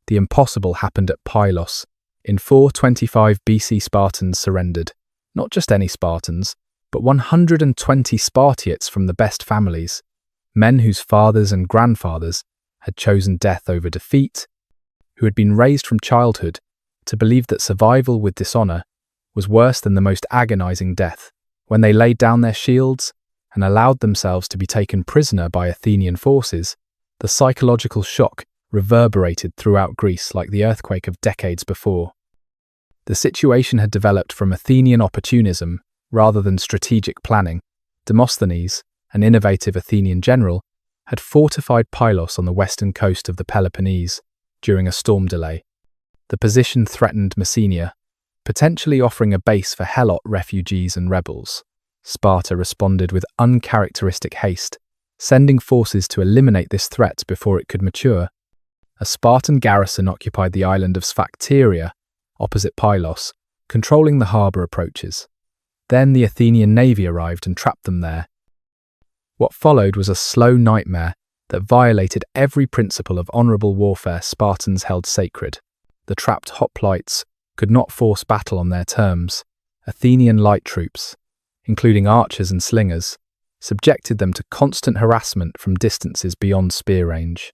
The impossible happened at Pylos. In 425 BC, Spartans surrendered. Not just any Spartans, but 120 Spartiates from the best families, men whose fathers and grandfathers had chosen death over defeat, who had been raised from childhood to believe that survival with dishonor was worse than the most agonizing death. When they laid down their shields and allowed themselves to be taken prisoner by Athenian forces, the psychological shock reverberated throughout Greece like the earthquake of decades before. The situation had developed from Athenian opportunism rather than strategic planning. Demosthenes, an innovative Athenian general, had fortified Pylos on the western coast of the Peloponnese during a storm delay. The position threatened Messenia, potentially offering a base for helot refugees and rebels. Sparta responded with uncharacteristic haste, sending forces to eliminate this threat before it could mature. A Spartan garrison occupied the island of Sphacteria, opposite Pylos, controlling the harbour approaches. Then the Athenian navy arrived and trapped them there. What followed was a slow nightmare that violated every principle of honourable warfare Spartans held sacred. The trapped hoplites could not force battle on their terms. Athenian light troops, including archers and slingers, subjected them to constant harassment from distances beyond spear range.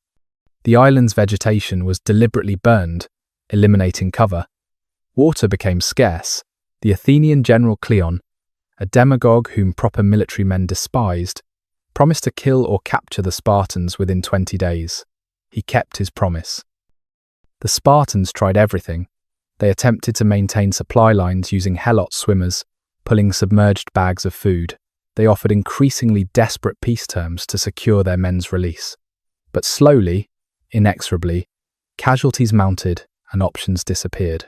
The island's vegetation was deliberately burned, eliminating cover. Water became scarce. The Athenian general Cleon, a demagogue whom proper military men despised, promised to kill or capture the Spartans within 20 days. He kept his promise. The Spartans tried everything. They attempted to maintain supply lines using helot swimmers, pulling submerged bags of food. They offered increasingly desperate peace terms to secure their men's release. But slowly, inexorably, casualties mounted and options disappeared.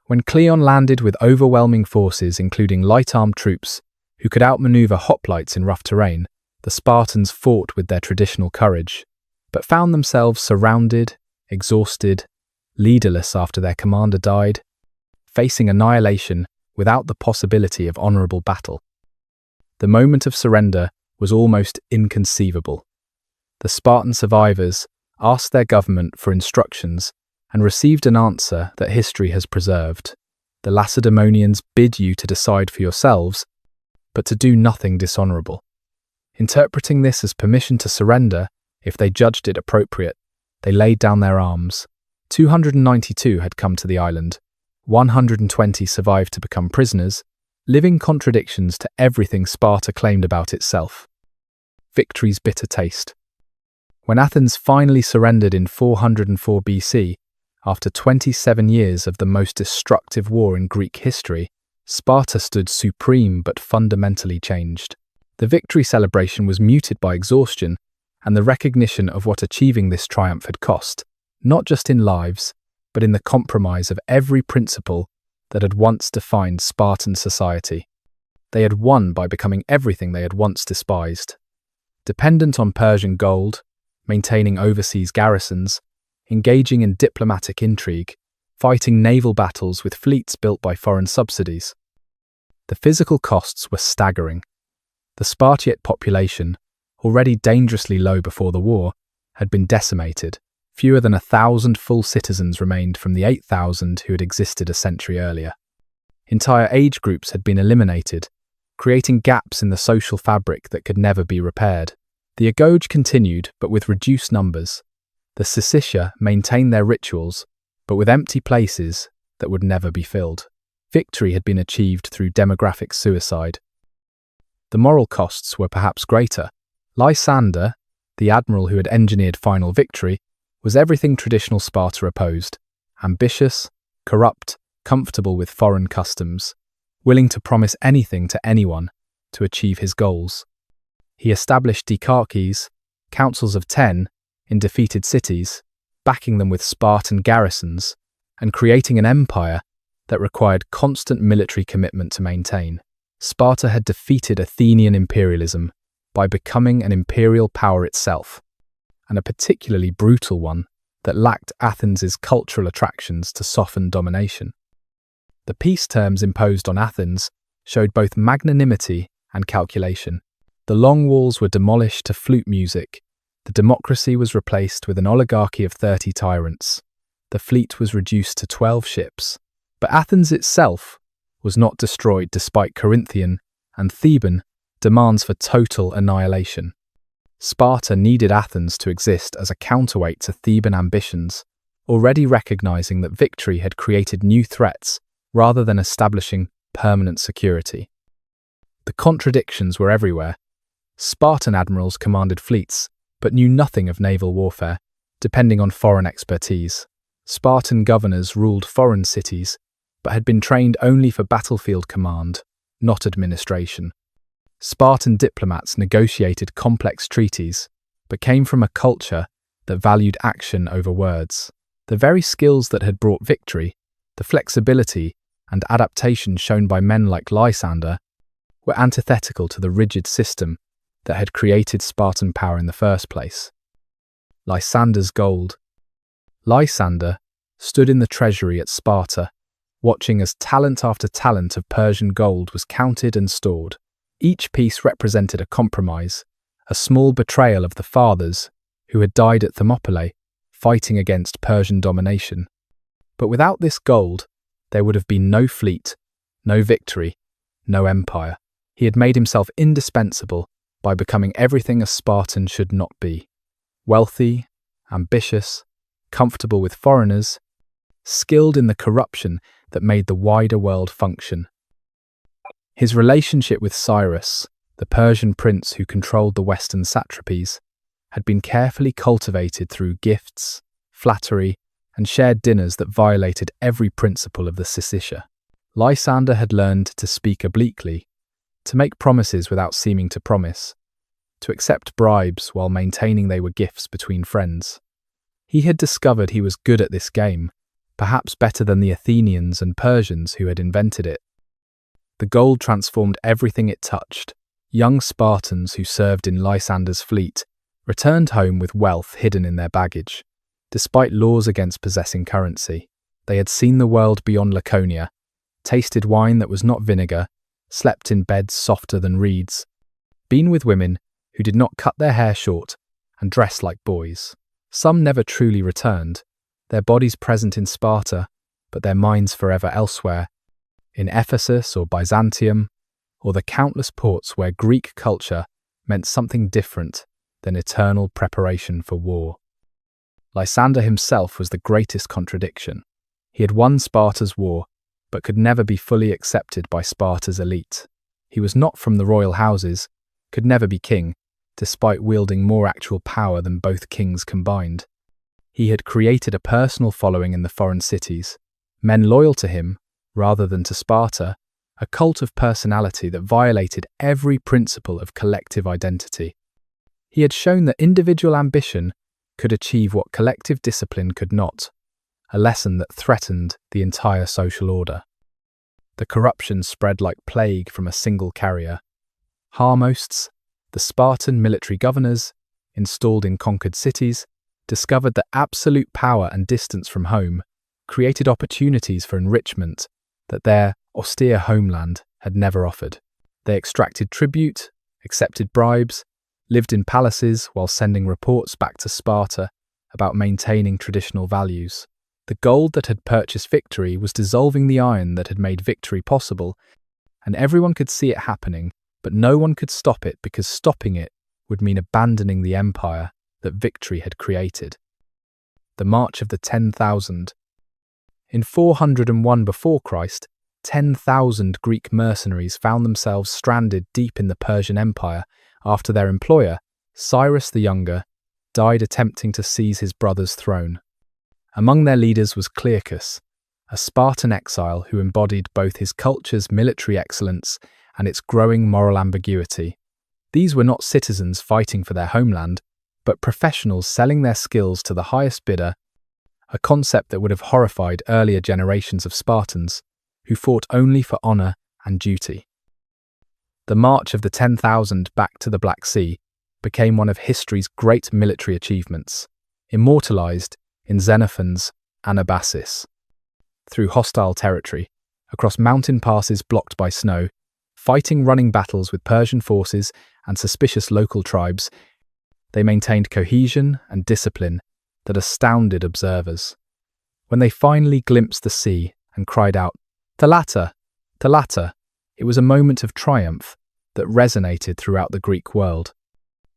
When Cleon landed with overwhelming forces, including light-armed troops who could outmaneuver hoplites in rough terrain, the Spartans fought with their traditional courage, but found themselves surrounded, exhausted, leaderless after their commander died, facing annihilation without the possibility of honourable battle. The moment of surrender was almost inconceivable. The Spartan survivors asked their government for instructions and received an answer that history has preserved. The Lacedaemonians bid you to decide for yourselves, but to do nothing dishonourable. Interpreting this as permission to surrender, if they judged it appropriate, they laid down their arms. 292 had come to the island. 120 survived to become prisoners, living contradictions to everything Sparta claimed about itself. Victory's bitter taste. When Athens finally surrendered in 404 BC, after 27 years of the most destructive war in Greek history, Sparta stood supreme but fundamentally changed. The victory celebration was muted by exhaustion and the recognition of what achieving this triumph had cost, not just in lives, but in the compromise of every principle that had once defined Spartan society. They had won by becoming everything they had once despised. Dependent on Persian gold, maintaining overseas garrisons, engaging in diplomatic intrigue, fighting naval battles with fleets built by foreign subsidies. The physical costs were staggering. The Spartiate population, already dangerously low before the war, had been decimated. Fewer than 1,000 full citizens remained from the 8,000 who had existed a century earlier. Entire age groups had been eliminated, creating gaps in the social fabric that could never be repaired. The agorge continued, but with reduced numbers. The Syssitia maintained their rituals, but with empty places that would never be filled. Victory had been achieved through demographic suicide. The moral costs were perhaps greater. Lysander, the admiral who had engineered final victory, was everything traditional Sparta opposed: ambitious, corrupt, comfortable with foreign customs, willing to promise anything to anyone to achieve his goals. He established dikarchies, councils of 10, in defeated cities, backing them with Spartan garrisons, and creating an empire that required constant military commitment to maintain. Sparta had defeated Athenian imperialism by becoming an imperial power itself, and a particularly brutal one that lacked Athens's cultural attractions to soften domination. The peace terms imposed on Athens showed both magnanimity and calculation. The long walls were demolished to flute music, the democracy was replaced with an oligarchy of 30 tyrants, the fleet was reduced to 12 ships, but Athens itself was not destroyed despite Corinthian and Theban demands for total annihilation. Sparta needed Athens to exist as a counterweight to Theban ambitions, already recognizing that victory had created new threats rather than establishing permanent security. The contradictions were everywhere. Spartan admirals commanded fleets, but knew nothing of naval warfare, depending on foreign expertise. Spartan governors ruled foreign cities, but had been trained only for battlefield command, not administration. Spartan diplomats negotiated complex treaties, but came from a culture that valued action over words. The very skills that had brought victory, the flexibility and adaptation shown by men like Lysander, were antithetical to the rigid system that had created Spartan power in the first place. Lysander's gold. Lysander stood in the treasury at Sparta, watching as talent after talent of Persian gold was counted and stored. Each piece represented a compromise, a small betrayal of the fathers who had died at Thermopylae, fighting against Persian domination. But without this gold, there would have been no fleet, no victory, no empire. He had made himself indispensable by becoming everything a Spartan should not be: wealthy, ambitious, comfortable with foreigners, skilled in the corruption that made the wider world function. His relationship with Cyrus, the Persian prince who controlled the western satrapies, had been carefully cultivated through gifts, flattery, and shared dinners that violated every principle of the Syssitia. Lysander had learned to speak obliquely, to make promises without seeming to promise, to accept bribes while maintaining they were gifts between friends. He had discovered he was good at this game, perhaps better than the Athenians and Persians who had invented it. The gold transformed everything it touched. Young Spartans who served in Lysander's fleet returned home with wealth hidden in their baggage. Despite laws against possessing currency, they had seen the world beyond Laconia, tasted wine that was not vinegar, slept in beds softer than reeds, been with women who did not cut their hair short and dress like boys. Some never truly returned, their bodies present in Sparta, but their minds forever elsewhere, in Ephesus or Byzantium, or the countless ports where Greek culture meant something different than eternal preparation for war. Lysander himself was the greatest contradiction. He had won Sparta's war, but could never be fully accepted by Sparta's elite. He was not from the royal houses, could never be king, despite wielding more actual power than both kings combined. He had created a personal following in the foreign cities, men loyal to him rather than to Sparta, a cult of personality that violated every principle of collective identity. He had shown that individual ambition could achieve what collective discipline could not, a lesson that threatened the entire social order. The corruption spread like plague from a single carrier. Harmosts, the Spartan military governors, installed in conquered cities, discovered that absolute power and distance from home created opportunities for enrichment that their austere homeland had never offered. They extracted tribute, accepted bribes, lived in palaces while sending reports back to Sparta about maintaining traditional values. The gold that had purchased victory was dissolving the iron that had made victory possible, and everyone could see it happening, but no one could stop it because stopping it would mean abandoning the empire that victory had created. The March of the 10,000. In 401 before Christ, 10,000 Greek mercenaries found themselves stranded deep in the Persian Empire after their employer, Cyrus the Younger, died attempting to seize his brother's throne. Among their leaders was Lycurgus, a Spartan exile who embodied both his culture's military excellence and its growing moral ambiguity. These were not citizens fighting for their homeland, but professionals selling their skills to the highest bidder, a concept that would have horrified earlier generations of Spartans, who fought only for honor and duty. The March of the 10,000 back to the Black Sea became one of history's great military achievements, immortalized in Xenophon's Anabasis. Through hostile territory, across mountain passes blocked by snow, fighting running battles with Persian forces and suspicious local tribes, they maintained cohesion and discipline that astounded observers. When they finally glimpsed the sea and cried out, "Thalata! Thalata!" it was a moment of triumph that resonated throughout the Greek world.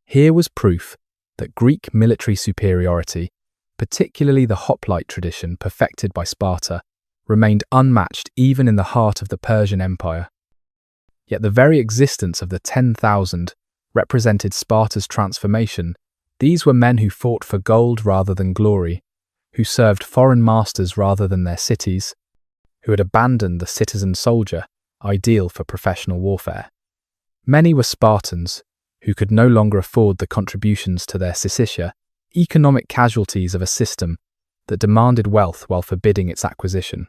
Here was proof that Greek military superiority, particularly the hoplite tradition perfected by Sparta, remained unmatched even in the heart of the Persian Empire. Yet the very existence of the 10,000 represented Sparta's transformation. These were men who fought for gold rather than glory, who served foreign masters rather than their cities, who had abandoned the citizen soldier, ideal for professional warfare. Many were Spartans who could no longer afford the contributions to their syssitia, economic casualties of a system that demanded wealth while forbidding its acquisition.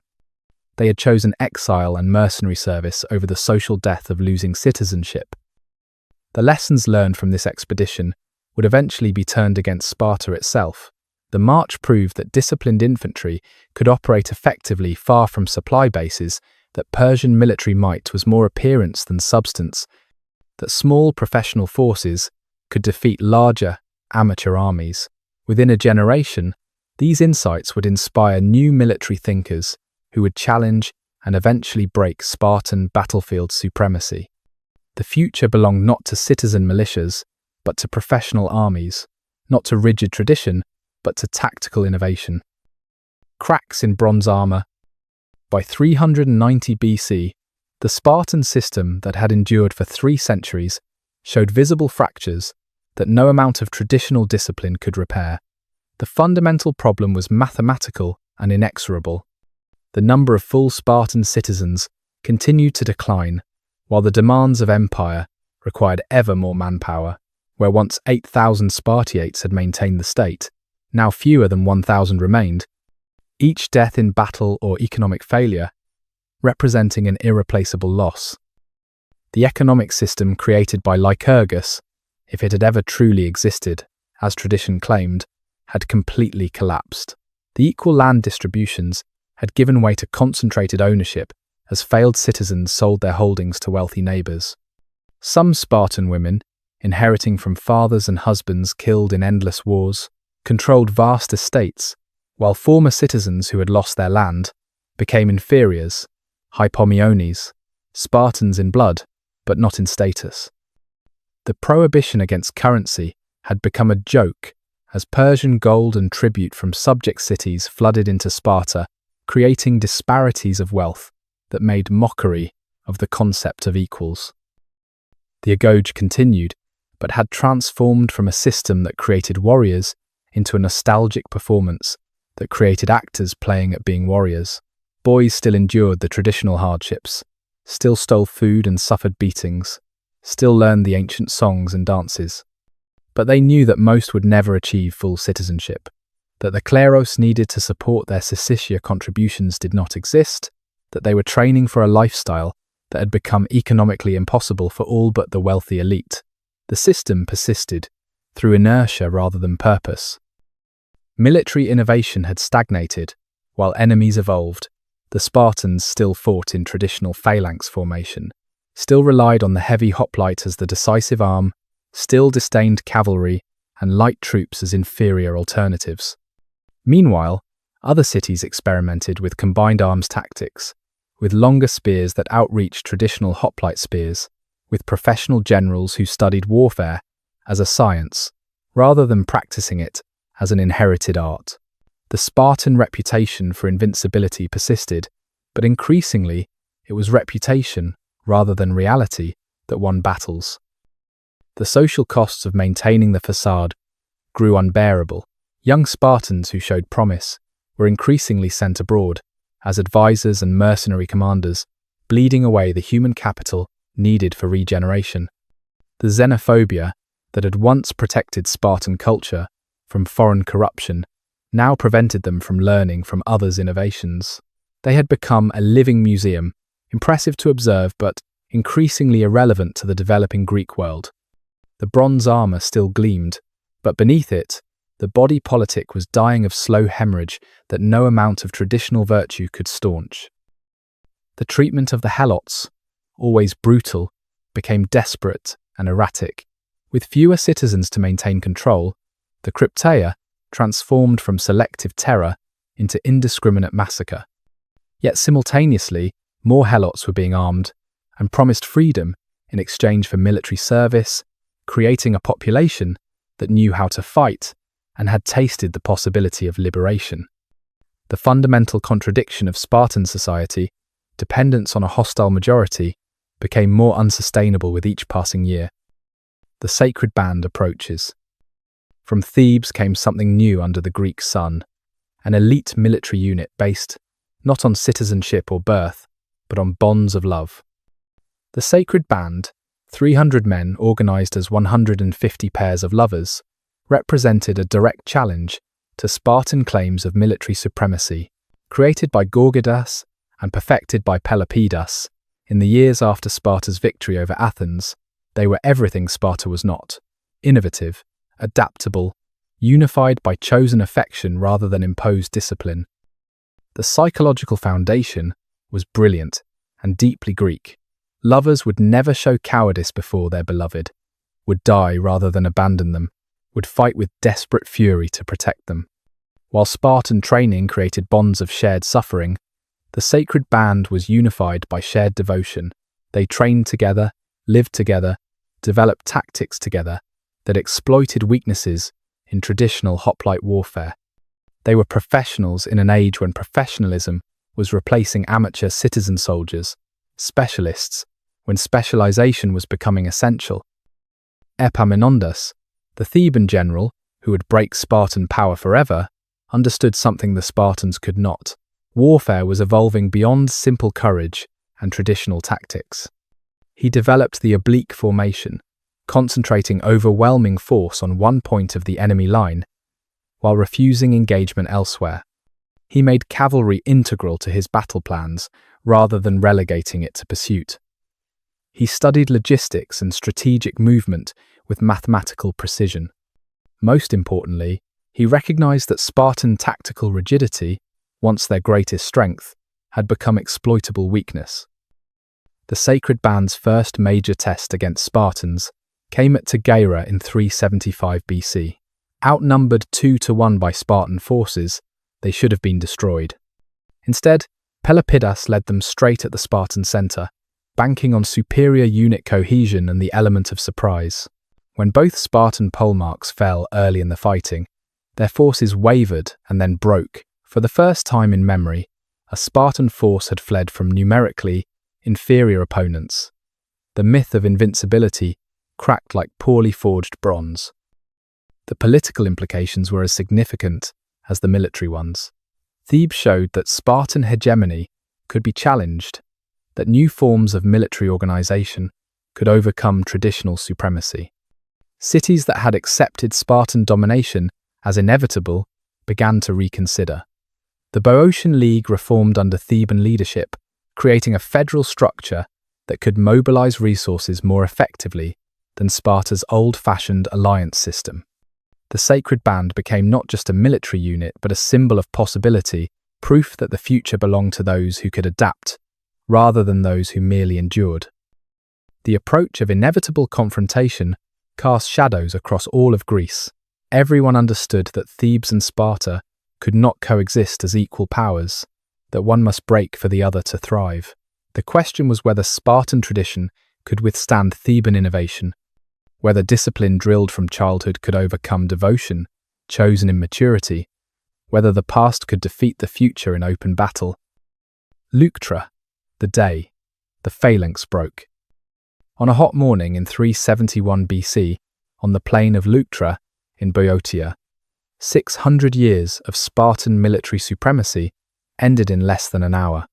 They had chosen exile and mercenary service over the social death of losing citizenship. The lessons learned from this expedition would eventually be turned against Sparta itself. The march proved that disciplined infantry could operate effectively far from supply bases, that Persian military might was more appearance than substance, that small professional forces could defeat larger amateur armies. Within a generation, these insights would inspire new military thinkers who would challenge and eventually break Spartan battlefield supremacy. The future belonged not to citizen militias, but to professional armies, not to rigid tradition, but to tactical innovation. Cracks in bronze armor. By 390 BC, the Spartan system that had endured for 3 centuries showed visible fractures that no amount of traditional discipline could repair. The fundamental problem was mathematical and inexorable. The number of full Spartan citizens continued to decline, while the demands of empire required ever more manpower. Where once 8,000 Spartiates had maintained the state, now fewer than 1,000 remained, each death in battle or economic failure representing an irreplaceable loss. The economic system created by Lycurgus, if it had ever truly existed, as tradition claimed, had completely collapsed. The equal land distributions had given way to concentrated ownership as failed citizens sold their holdings to wealthy neighbours. Some Spartan women, inheriting from fathers and husbands killed in endless wars, controlled vast estates, while former citizens who had lost their land became inferiors, hypomiones, Spartans in blood, but not in status. The prohibition against currency had become a joke as Persian gold and tribute from subject cities flooded into Sparta, creating disparities of wealth that made mockery of the concept of equals. The agoge continued, but had transformed from a system that created warriors into a nostalgic performance that created actors playing at being warriors. Boys still endured the traditional hardships, still stole food and suffered beatings, still learned the ancient songs and dances. But they knew that most would never achieve full citizenship, that the kleros needed to support their syssitia contributions did not exist, that they were training for a lifestyle that had become economically impossible for all but the wealthy elite. The system persisted, through inertia rather than purpose. Military innovation had stagnated, while enemies evolved. The Spartans still fought in traditional phalanx formation, still relied on the heavy hoplite as the decisive arm, still disdained cavalry and light troops as inferior alternatives. Meanwhile, other cities experimented with combined arms tactics, with longer spears that outreached traditional hoplite spears, with professional generals who studied warfare as a science, rather than practicing it as an inherited art. The Spartan reputation for invincibility persisted, but increasingly it was reputation, rather than reality, that won battles. The social costs of maintaining the facade grew unbearable. Young Spartans who showed promise were increasingly sent abroad as advisors and mercenary commanders, bleeding away the human capital needed for regeneration. The xenophobia that had once protected Spartan culture from foreign corruption now prevented them from learning from others' innovations. They had become a living museum, impressive to observe but increasingly irrelevant to the developing Greek world. The bronze armor still gleamed, but beneath it, the body politic was dying of slow hemorrhage that no amount of traditional virtue could staunch. The treatment of the helots, always brutal, became desperate and erratic. With fewer citizens to maintain control, the crypteia transformed from selective terror into indiscriminate massacre. Yet simultaneously, more helots were being armed and promised freedom in exchange for military service, creating a population that knew how to fight and had tasted the possibility of liberation. The fundamental contradiction of Spartan society, dependence on a hostile majority, became more unsustainable with each passing year. The sacred band approaches. From Thebes came something new under the Greek sun, an elite military unit based not on citizenship or birth, but on bonds of love. The sacred band, 300 men organized as 150 pairs of lovers, represented a direct challenge to Spartan claims of military supremacy, created by Gorgidas and perfected by Peloponnese. In the years after Sparta's victory over Athens, they were everything Sparta was not: innovative, adaptable, unified by chosen affection rather than imposed discipline. The psychological foundation was brilliant and deeply Greek. Lovers would never show cowardice before their beloved, would die rather than abandon them, would fight with desperate fury to protect them. While Spartan training created bonds of shared suffering, the sacred band was unified by shared devotion. They trained together, lived together, developed tactics together that exploited weaknesses in traditional hoplite warfare. They were professionals in an age when professionalism was replacing amateur citizen soldiers, specialists when specialization was becoming essential. Epaminondas, the Theban general who would break Spartan power forever, understood something the Spartans could not. Warfare was evolving beyond simple courage and traditional tactics. He developed the oblique formation, concentrating overwhelming force on one point of the enemy line, while refusing engagement elsewhere. He made cavalry integral to his battle plans rather than relegating it to pursuit. He studied logistics and strategic movement with mathematical precision. Most importantly, he recognized that Spartan tactical rigidity, once their greatest strength, had become exploitable weakness. The sacred band's first major test against Spartans came at Tegea in 375 BC. Outnumbered 2-1 by Spartan forces, they should have been destroyed. Instead, Peloponnese led them straight at the Spartan center, banking on superior unit cohesion and the element of surprise. When both Spartan polemarchs fell early in the fighting, their forces wavered and then broke. For the first time in memory, a Spartan force had fled from numerically inferior opponents. The myth of invincibility cracked like poorly forged bronze. The political implications were as significant as the military ones. Thebes showed that Spartan hegemony could be challenged, that new forms of military organization could overcome traditional supremacy. Cities that had accepted Spartan domination as inevitable began to reconsider. The Boeotian League reformed under Theban leadership, creating a federal structure that could mobilize resources more effectively than Sparta's old-fashioned alliance system. The sacred band became not just a military unit but a symbol of possibility, proof that the future belonged to those who could adapt, rather than those who merely endured. The approach of inevitable confrontation cast shadows across all of Greece. Everyone understood that Thebes and Sparta could not coexist as equal powers, that one must break for the other to thrive. The question was whether Spartan tradition could withstand Theban innovation, whether discipline drilled from childhood could overcome devotion, chosen in maturity, whether the past could defeat the future in open battle. Leuctra, the day, the phalanx broke. On a hot morning in 371 BC, on the plain of Leuctra in Boeotia, 600 years of Spartan military supremacy ended in less than an hour.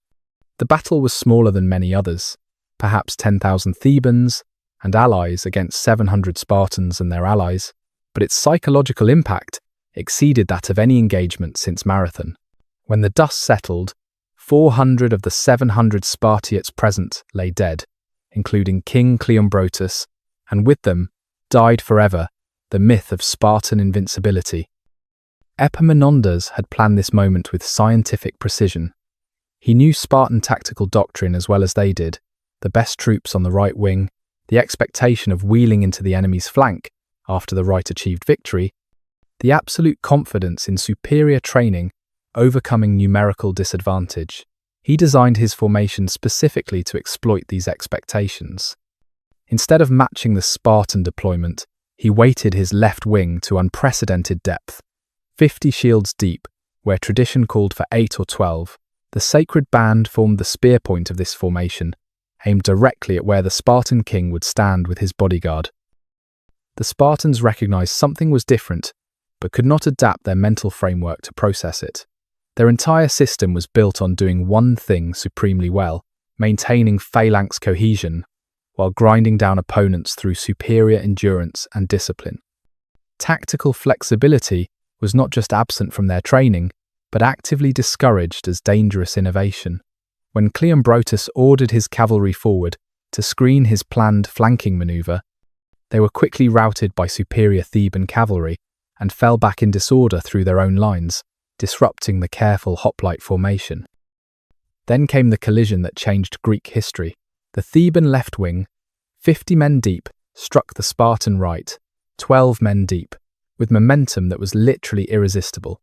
The battle was smaller than many others, perhaps 10,000 Thebans and allies against 700 Spartans and their allies, but its psychological impact exceeded that of any engagement since Marathon. When the dust settled, 400 of the 700 Spartiates present lay dead, including King Cleombrotus, and with them died forever the myth of Spartan invincibility. Epaminondas had planned this moment with scientific precision. He knew Spartan tactical doctrine as well as they did, the best troops on the right wing, the expectation of wheeling into the enemy's flank after the right achieved victory, the absolute confidence in superior training overcoming numerical disadvantage. He designed his formation specifically to exploit these expectations. Instead of matching the Spartan deployment, he weighted his left wing to unprecedented depth, 50 shields deep, where tradition called for 8 or 12. The sacred band formed the spear point of this formation, aimed directly at where the Spartan king would stand with his bodyguard. The Spartans recognized something was different, but could not adapt their mental framework to process it. Their entire system was built on doing one thing supremely well, maintaining phalanx cohesion, while grinding down opponents through superior endurance and discipline. Tactical flexibility was not just absent from their training, but actively discouraged as dangerous innovation. When Cleombrotus ordered his cavalry forward to screen his planned flanking maneuver, they were quickly routed by superior Theban cavalry and fell back in disorder through their own lines, disrupting the careful hoplite formation. Then came the collision that changed Greek history. The Theban left wing, 50 men deep, struck the Spartan right, 12 men deep, with momentum that was literally irresistible.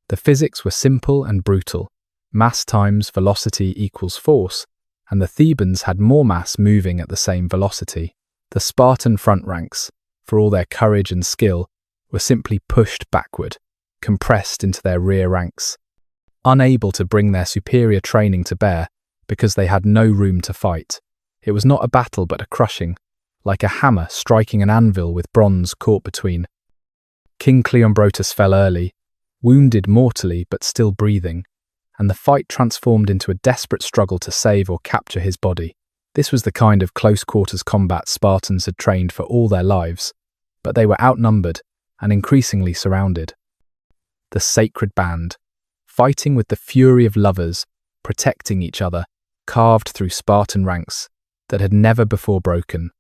The physics were simple and brutal. Mass times velocity equals force, and the Thebans had more mass moving at the same velocity. The Spartan front ranks, for all their courage and skill, were simply pushed backward, compressed into their rear ranks, unable to bring their superior training to bear because they had no room to fight. It was not a battle but a crushing, like a hammer striking an anvil with bronze caught between. King Cleombrotus fell early, wounded mortally but still breathing, and the fight transformed into a desperate struggle to save or capture his body. This was the kind of close-quarters combat Spartans had trained for all their lives, but they were outnumbered and increasingly surrounded. The sacred band, fighting with the fury of lovers, protecting each other, carved through Spartan ranks that had never before broken.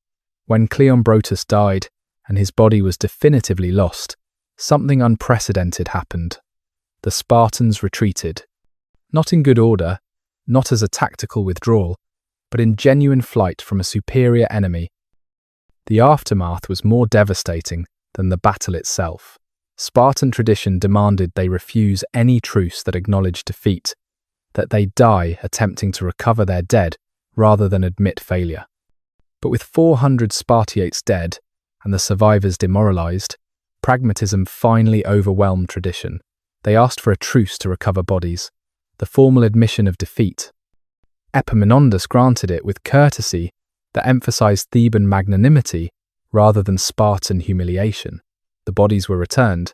When Cleombrotus died and his body was definitively lost, something unprecedented happened. The Spartans retreated, not in good order, not as a tactical withdrawal, but in genuine flight from a superior enemy. The aftermath was more devastating than the battle itself. Spartan tradition demanded they refuse any truce that acknowledged defeat, that they die attempting to recover their dead rather than admit failure. But with 400 Spartiates dead and the survivors demoralized, pragmatism finally overwhelmed tradition. They asked for a truce to recover bodies, the formal admission of defeat. Epaminondas granted it with courtesy that emphasized Theban magnanimity rather than Spartan humiliation. The bodies were returned,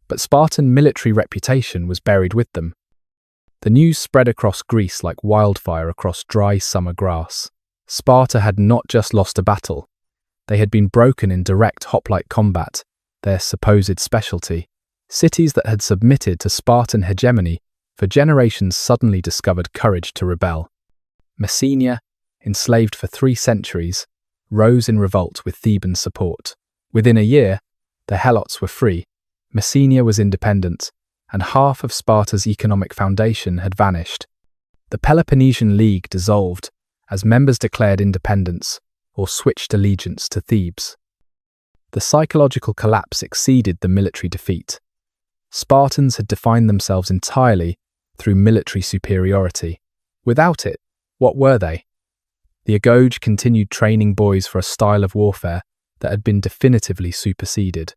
but Spartan military reputation was buried with them. The news spread across Greece like wildfire across dry summer grass. Sparta had not just lost a battle, they had been broken in direct hoplite combat, their supposed specialty. Cities that had submitted to Spartan hegemony for generations suddenly discovered courage to rebel. Messenia, enslaved for 3 centuries, rose in revolt with Theban support. Within a year, the helots were free, Messenia was independent, and half of Sparta's economic foundation had vanished. The Peloponnesian League dissolved as members declared independence or switched allegiance to Thebes. The psychological collapse exceeded the military defeat. Spartans had defined themselves entirely through military superiority. Without it, what were they? The Agoge continued training boys for a style of warfare that had been definitively superseded.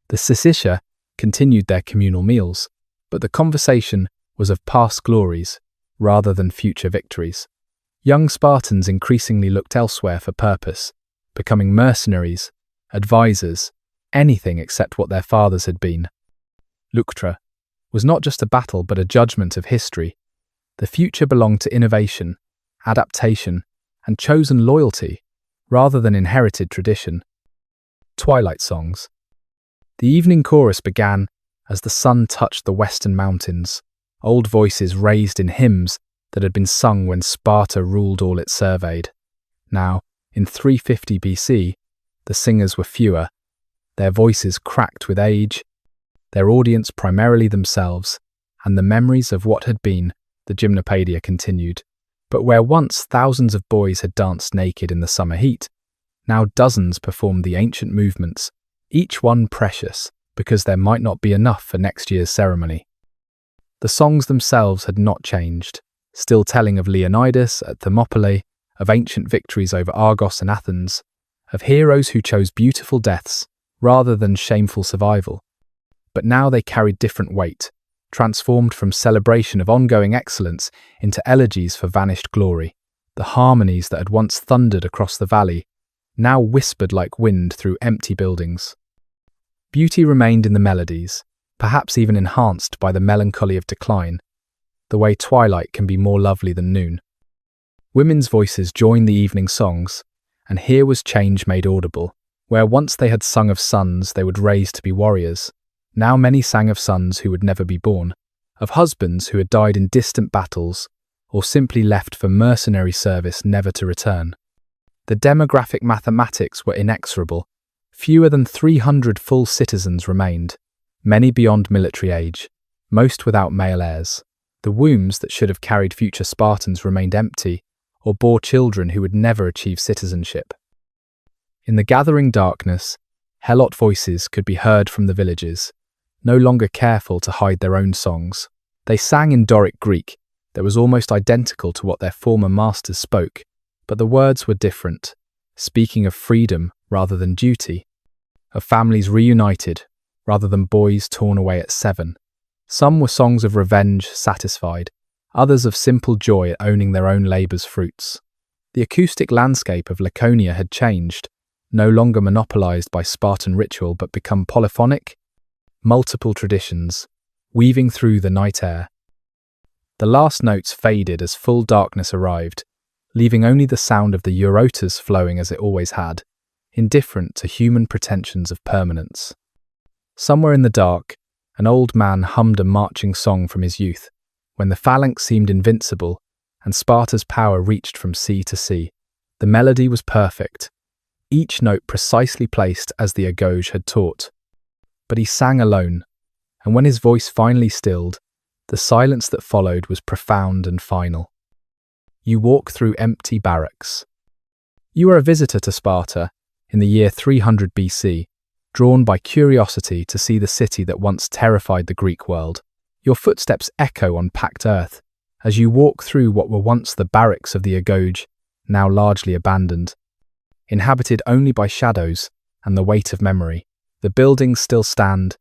The Syssitia continued their communal meals, but the conversation was of past glories rather than future victories. Young Spartans increasingly looked elsewhere for purpose, becoming mercenaries, advisors, anything except what their fathers had been. Leuctra, was not just a battle but a judgment of history. The future belonged to innovation, adaptation, and chosen loyalty, rather than inherited tradition. Twilight songs. The evening chorus began as the sun touched the western mountains, old voices raised in hymns that had been sung when Sparta ruled all it surveyed. Now, in 350 BC, the singers were fewer, their voices cracked with age, their audience primarily themselves, and the memories of what had been, the gymnopaedia continued. But where once thousands of boys had danced naked in the summer heat, now dozens performed the ancient movements, each one precious, because there might not be enough for next year's ceremony. The songs themselves had not changed, still telling of Leonidas at Thermopylae, of ancient victories over Argos and Athens, of heroes who chose beautiful deaths rather than shameful survival. But now they carried different weight, transformed from celebration of ongoing excellence into elegies for vanished glory. The harmonies that had once thundered across the valley now whispered like wind through empty buildings. Beauty remained in the melodies, perhaps even enhanced by the melancholy of decline, the way twilight can be more lovely than noon. Women's voices joined the evening songs, and here was change made audible. Where once they had sung of sons they would raise to be warriors, now many sang of sons who would never be born, of husbands who had died in distant battles, or simply left for mercenary service never to return. The demographic mathematics were inexorable. Fewer than 300 full citizens remained, many beyond military age, most without male heirs. The wombs that should have carried future Spartans remained empty, or bore children who would never achieve citizenship. In the gathering darkness, helot voices could be heard from the villages, no longer careful to hide their own songs. They sang in Doric Greek that was almost identical to what their former masters spoke, but the words were different, speaking of freedom rather than duty, of families reunited rather than boys torn away at 7. Some were songs of revenge satisfied, others of simple joy at owning their own labour's fruits. The acoustic landscape of Laconia had changed, no longer monopolised by Spartan ritual but become polyphonic, multiple traditions, weaving through the night air. The last notes faded as full darkness arrived, leaving only the sound of the eurotas flowing as it always had, indifferent to human pretensions of permanence. Somewhere in the dark, an old man hummed a marching song from his youth, when the phalanx seemed invincible and Sparta's power reached from sea to sea. The melody was perfect, each note precisely placed as the agoge had taught. But he sang alone, and when his voice finally stilled, the silence that followed was profound and final. You walk through empty barracks. You are a visitor to Sparta in the year 300 BC, drawn by curiosity to see the city that once terrified the Greek world. Your footsteps echo on packed earth as you walk through what were once the barracks of the agoge, now largely abandoned. Inhabited only by shadows and the weight of memory, the buildings still stand,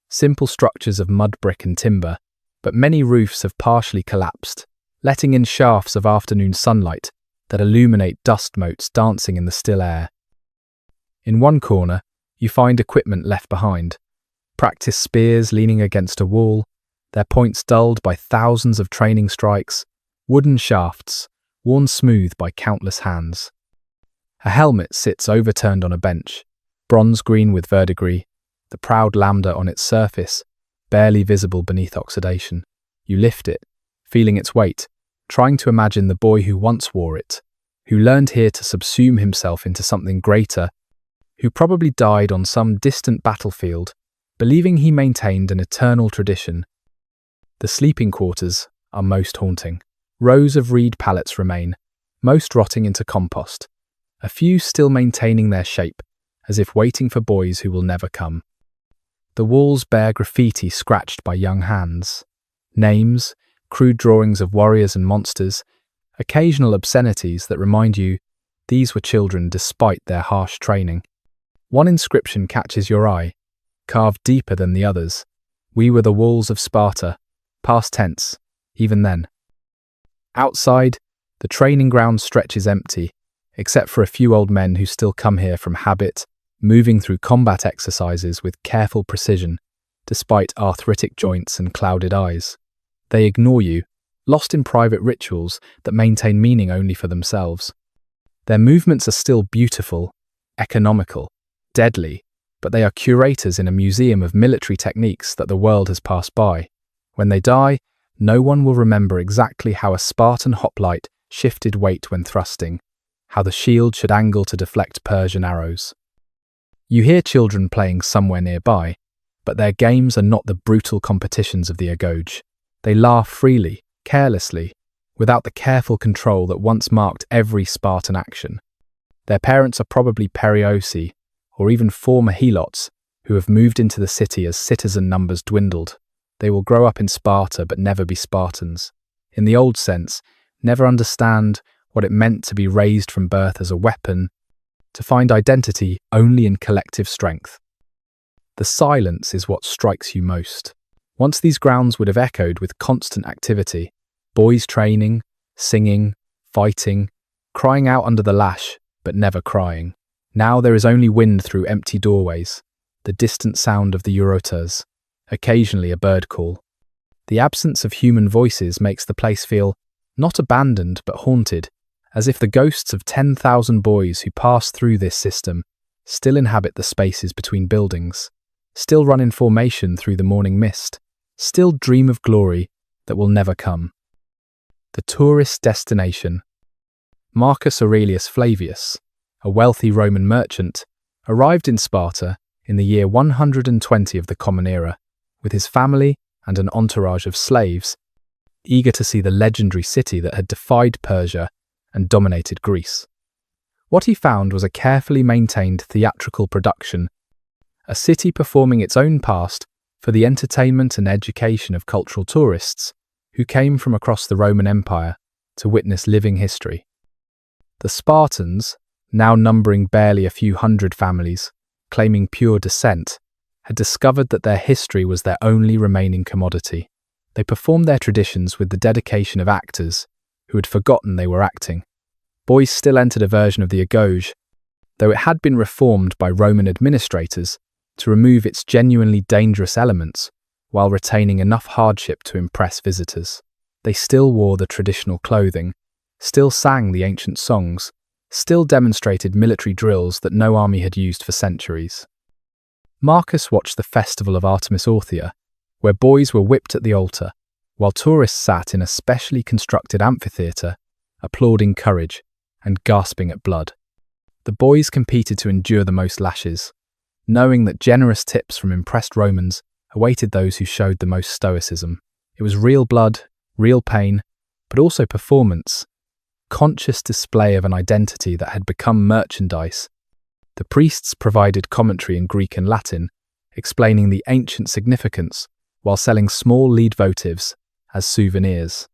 simple structures of mud, brick and timber, but many roofs have partially collapsed, letting in shafts of afternoon sunlight that illuminate dust motes dancing in the still air. In one corner, you find equipment left behind, practice spears leaning against a wall, their points dulled by thousands of training strikes, wooden shafts, worn smooth by countless hands. A helmet sits overturned on a bench, bronze green with verdigris, the proud lambda on its surface, barely visible beneath oxidation. You lift it, feeling its weight, trying to imagine the boy who once wore it, who learned here to subsume himself into something greater, who probably died on some distant battlefield, believing he maintained an eternal tradition. The sleeping quarters are most haunting. Rows of reed pallets remain, most rotting into compost, a few still maintaining their shape, as if waiting for boys who will never come. The walls bear graffiti scratched by young hands. Names, crude drawings of warriors and monsters, occasional obscenities that remind you these were children despite their harsh training. One inscription catches your eye, carved deeper than the others. We were the walls of Sparta, past tense, even then. Outside, the training ground stretches empty, except for a few old men who still come here from habit, moving through combat exercises with careful precision, despite arthritic joints and clouded eyes. They ignore you, lost in private rituals that maintain meaning only for themselves. Their movements are still beautiful, economical, deadly, but they are curators in a museum of military techniques that the world has passed by. When they die, no one will remember exactly how a Spartan hoplite shifted weight when thrusting, how the shield should angle to deflect Persian arrows. You hear children playing somewhere nearby, but their games are not the brutal competitions of the agoge. They laugh freely, carelessly, without the careful control that once marked every Spartan action. Their parents are probably perioeci, or even former helots, who have moved into the city as citizen numbers dwindled. They will grow up in Sparta but never be Spartans. In the old sense, never understand what it meant to be raised from birth as a weapon, to find identity only in collective strength. The silence is what strikes you most. Once these grounds would have echoed with constant activity, boys training, singing, fighting, crying out under the lash, but never crying. Now there is only wind through empty doorways, the distant sound of the Eurotas, occasionally a bird call. The absence of human voices makes the place feel not abandoned but haunted, as if the ghosts of 10,000 boys who passed through this system still inhabit the spaces between buildings, still run in formation through the morning mist, still dream of glory that will never come. The tourist destination. Marcus Aurelius Flavius, a wealthy Roman merchant, arrived in Sparta in the year 120 of the Common Era, with his family and an entourage of slaves, eager to see the legendary city that had defied Persia and dominated Greece. What he found was a carefully maintained theatrical production, a city performing its own past for the entertainment and education of cultural tourists who came from across the Roman Empire to witness living history. The Spartans, now numbering barely a few hundred families, claiming pure descent, had discovered that their history was their only remaining commodity. They performed their traditions with the dedication of actors who had forgotten they were acting. Boys still entered a version of the agoge, though it had been reformed by Roman administrators to remove its genuinely dangerous elements while retaining enough hardship to impress visitors. They still wore the traditional clothing, still sang the ancient songs, still demonstrated military drills that no army had used for centuries. Marcus watched the festival of Artemis Orthia, where boys were whipped at the altar, while tourists sat in a specially constructed amphitheatre, applauding courage and gasping at blood. The boys competed to endure the most lashes, knowing that generous tips from impressed Romans awaited those who showed the most stoicism. It was real blood, real pain, but also performance, conscious display of an identity that had become merchandise. The priests provided commentary in Greek and Latin, explaining the ancient significance while selling small lead votives as souvenirs.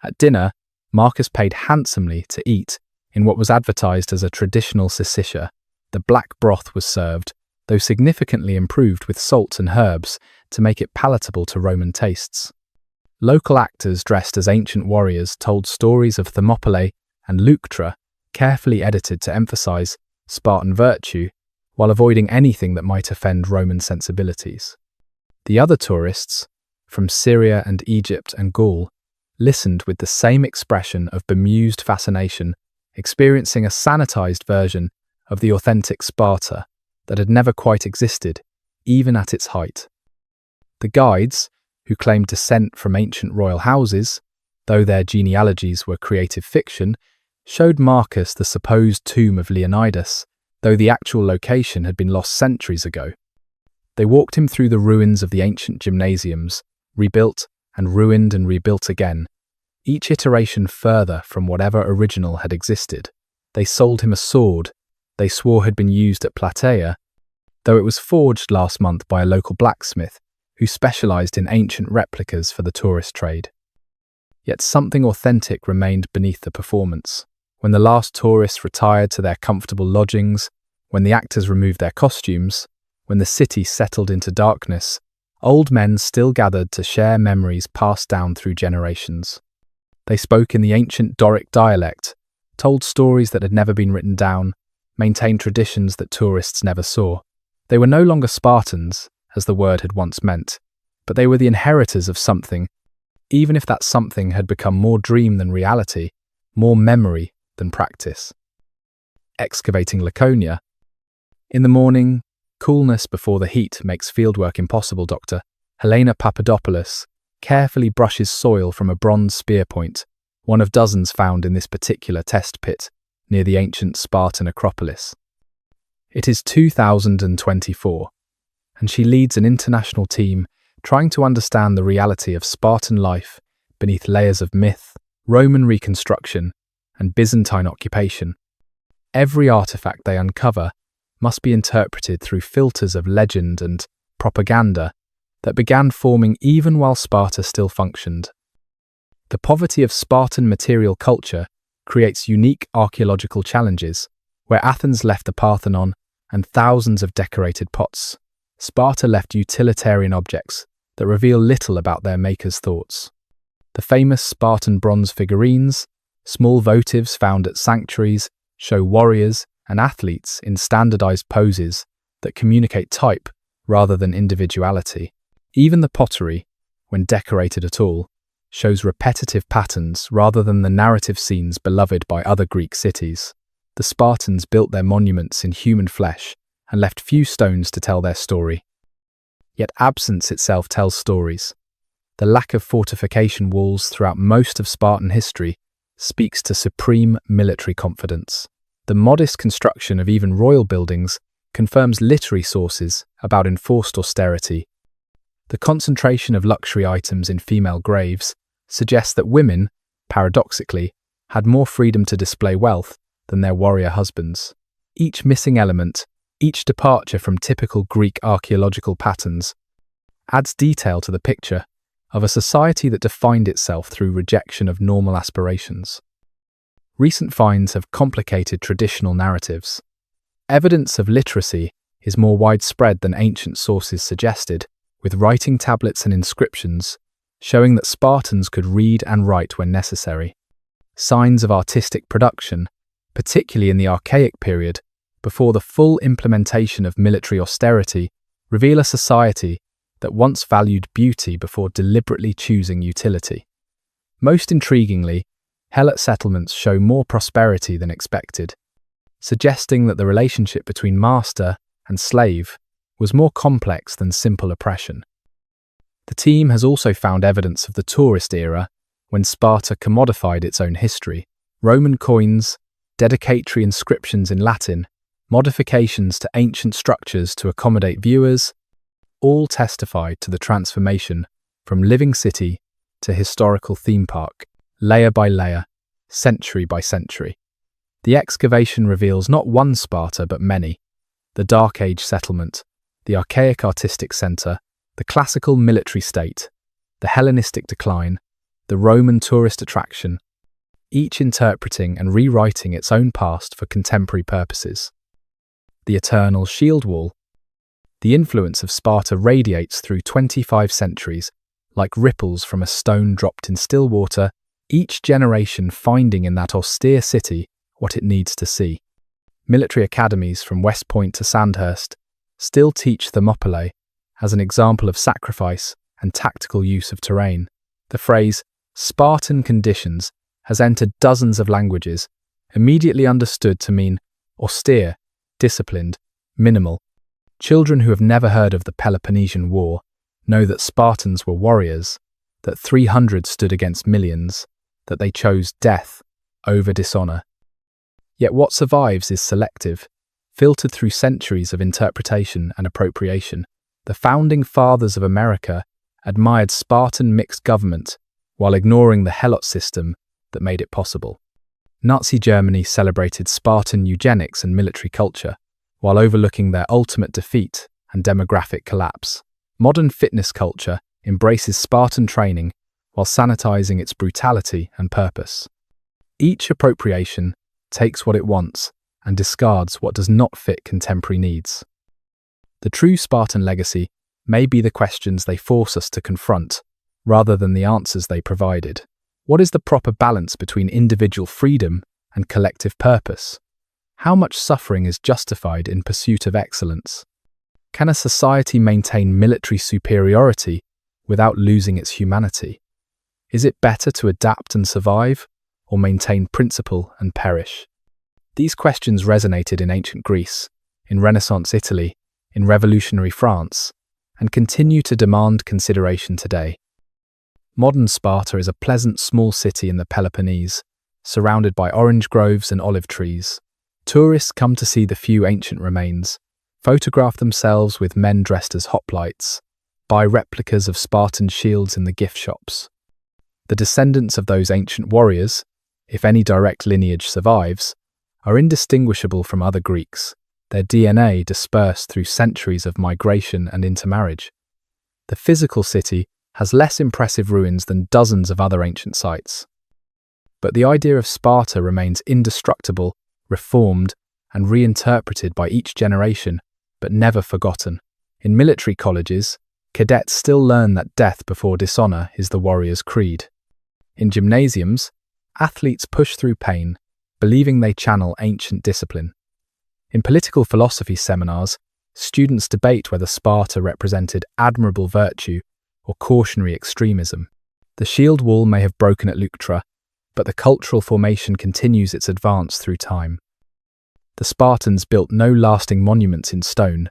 At dinner, Marcus paid handsomely to eat in what was advertised as a traditional syssitia. The black broth was served, though significantly improved with salt and herbs to make it palatable to Roman tastes. Local actors dressed as ancient warriors told stories of Thermopylae and Leuctra, carefully edited to emphasize Spartan virtue while avoiding anything that might offend Roman sensibilities. The other tourists, from Syria and Egypt and Gaul, listened with the same expression of bemused fascination, experiencing a sanitized version of the authentic Sparta that had never quite existed, even at its height. The guides, who claimed descent from ancient royal houses, though their genealogies were creative fiction, showed Marcus the supposed tomb of Leonidas, though the actual location had been lost centuries ago. They walked him through the ruins of the ancient gymnasiums, rebuilt and rebuilt again, each iteration further from whatever original had existed. They sold him a sword they swore had been used at Plataea, though it was forged last month by a local blacksmith who specialized in ancient replicas for the tourist trade. Yet something authentic remained beneath the performance. When the last tourists retired to their comfortable lodgings, when the actors removed their costumes, when the city settled into darkness, old men still gathered to share memories passed down through generations. They spoke in the ancient Doric dialect, told stories that had never been written down, maintained traditions that tourists never saw. They were no longer Spartans, as the word had once meant, but they were the inheritors of something, even if that something had become more dream than reality, more memory than practice. Excavating Laconia. In the morning, coolness before the heat makes fieldwork impossible. Dr. Helena Papadopoulos carefully brushes soil from a bronze spear point, one of dozens found in this particular test pit near the ancient Spartan Acropolis. It is 2024, and she leads an international team trying to understand the reality of Spartan life beneath layers of myth, Roman reconstruction, and Byzantine occupation. Every artifact they uncover must be interpreted through filters of legend and propaganda that began forming even while Sparta still functioned. The poverty of Spartan material culture creates unique archaeological challenges, where Athens left the Parthenon and thousands of decorated pots. Sparta left utilitarian objects that reveal little about their makers' thoughts. The famous Spartan bronze figurines, small votives found at sanctuaries, show warriors and athletes in standardized poses that communicate type rather than individuality. Even the pottery, when decorated at all, shows repetitive patterns rather than the narrative scenes beloved by other Greek cities. The Spartans built their monuments in human flesh and left few stones to tell their story. Yet absence itself tells stories. The lack of fortification walls throughout most of Spartan history speaks to supreme military confidence. The modest construction of even royal buildings confirms literary sources about enforced austerity. The concentration of luxury items in female graves suggests that women, paradoxically, had more freedom to display wealth than their warrior husbands. Each missing element, each departure from typical Greek archaeological patterns, adds detail to the picture of a society that defined itself through rejection of normal aspirations. Recent finds have complicated traditional narratives. Evidence of literacy is more widespread than ancient sources suggested, with writing tablets and inscriptions showing that Spartans could read and write when necessary. Signs of artistic production, particularly in the archaic period, before the full implementation of military austerity, reveal a society that once valued beauty before deliberately choosing utility. Most intriguingly, helot settlements show more prosperity than expected, suggesting that the relationship between master and slave was more complex than simple oppression. The team has also found evidence of the tourist era, when Sparta commodified its own history. Roman coins, dedicatory inscriptions in Latin, modifications to ancient structures to accommodate viewers, all testified to the transformation from living city to historical theme park, layer by layer, century by century. The excavation reveals not one Sparta but many: the Dark Age settlement, the archaic artistic centre, the classical military state, the Hellenistic decline, the Roman tourist attraction, each interpreting and rewriting its own past for contemporary purposes. The eternal shield wall. The influence of Sparta radiates through 25 centuries, like ripples from a stone dropped in still water, each generation finding in that austere city what it needs to see. Military academies from West Point to Sandhurst still teach Thermopylae as an example of sacrifice and tactical use of terrain. The phrase Spartan conditions has entered dozens of languages, immediately understood to mean austere, disciplined, minimal. Children who have never heard of the Peloponnesian War know that Spartans were warriors, that 300 stood against millions, that they chose death over dishonor. Yet what survives is selective, filtered through centuries of interpretation and appropriation. The founding fathers of America admired Spartan mixed government while ignoring the helot system that made it possible. Nazi Germany celebrated Spartan eugenics and military culture, while overlooking their ultimate defeat and demographic collapse. Modern fitness culture embraces Spartan training while sanitizing its brutality and purpose. Each appropriation takes what it wants and discards what does not fit contemporary needs. The true Spartan legacy may be the questions they force us to confront, rather than the answers they provided. What is the proper balance between individual freedom and collective purpose? How much suffering is justified in pursuit of excellence? Can a society maintain military superiority without losing its humanity? Is it better to adapt and survive, or maintain principle and perish? These questions resonated in ancient Greece, in Renaissance Italy, in revolutionary France, and continue to demand consideration today. Modern Sparta is a pleasant small city in the Peloponnese, surrounded by orange groves and olive trees. Tourists come to see the few ancient remains, photograph themselves with men dressed as hoplites, buy replicas of Spartan shields in the gift shops. The descendants of those ancient warriors, if any direct lineage survives, are indistinguishable from other Greeks, their DNA dispersed through centuries of migration and intermarriage. The physical city has less impressive ruins than dozens of other ancient sites. But the idea of Sparta remains indestructible, reformed, and reinterpreted by each generation, but never forgotten. In military colleges, cadets still learn that death before dishonor is the warrior's creed. In gymnasiums, athletes push through pain, believing they channel ancient discipline. In political philosophy seminars, students debate whether Sparta represented admirable virtue or cautionary extremism. The shield wall may have broken at Leuctra, but the cultural formation continues its advance through time. The Spartans built no lasting monuments in stone,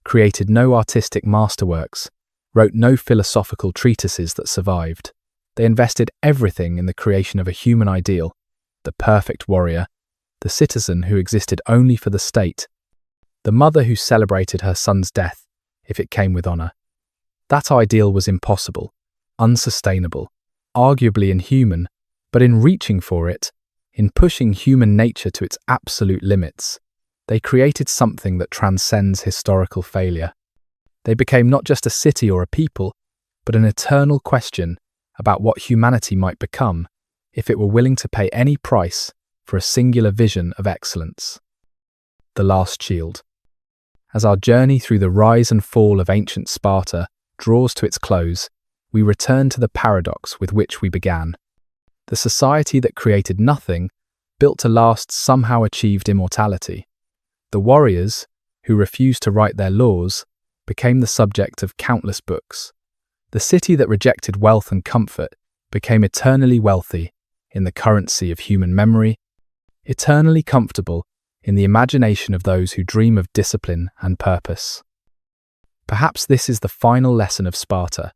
created no artistic masterworks, wrote no philosophical treatises that survived. They invested everything in the creation of a human ideal, the perfect warrior, the citizen who existed only for the state, the mother who celebrated her son's death if it came with honor. That ideal was impossible, unsustainable, arguably inhuman, but in reaching for it, in pushing human nature to its absolute limits, they created something that transcends historical failure. They became not just a city or a people, but an eternal question about what humanity might become if it were willing to pay any price for a singular vision of excellence. The Last Shield. As our journey through the rise and fall of ancient Sparta draws to its close, we return to the paradox with which we began. The society that created nothing, built to last, somehow achieved immortality. The warriors, who refused to write their laws, became the subject of countless books. The city that rejected wealth and comfort became eternally wealthy in the currency of human memory, eternally comfortable in the imagination of those who dream of discipline and purpose. Perhaps this is the final lesson of Sparta,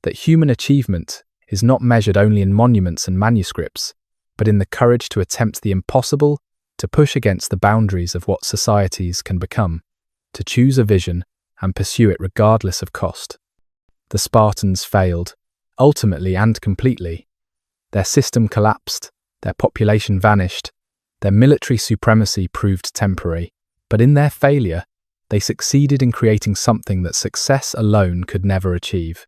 that human achievement is not measured only in monuments and manuscripts, but in the courage to attempt the impossible, to push against the boundaries of what societies can become, to choose a vision and pursue it regardless of cost. The Spartans failed, ultimately and completely. Their system collapsed, their population vanished, their military supremacy proved temporary, but in their failure, they succeeded in creating something that success alone could never achieve.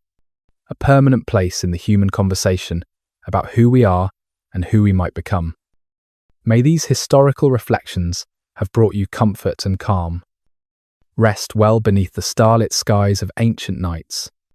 A permanent place in the human conversation about who we are and who we might become. May these historical reflections have brought you comfort and calm. Rest well beneath the starlit skies of ancient nights,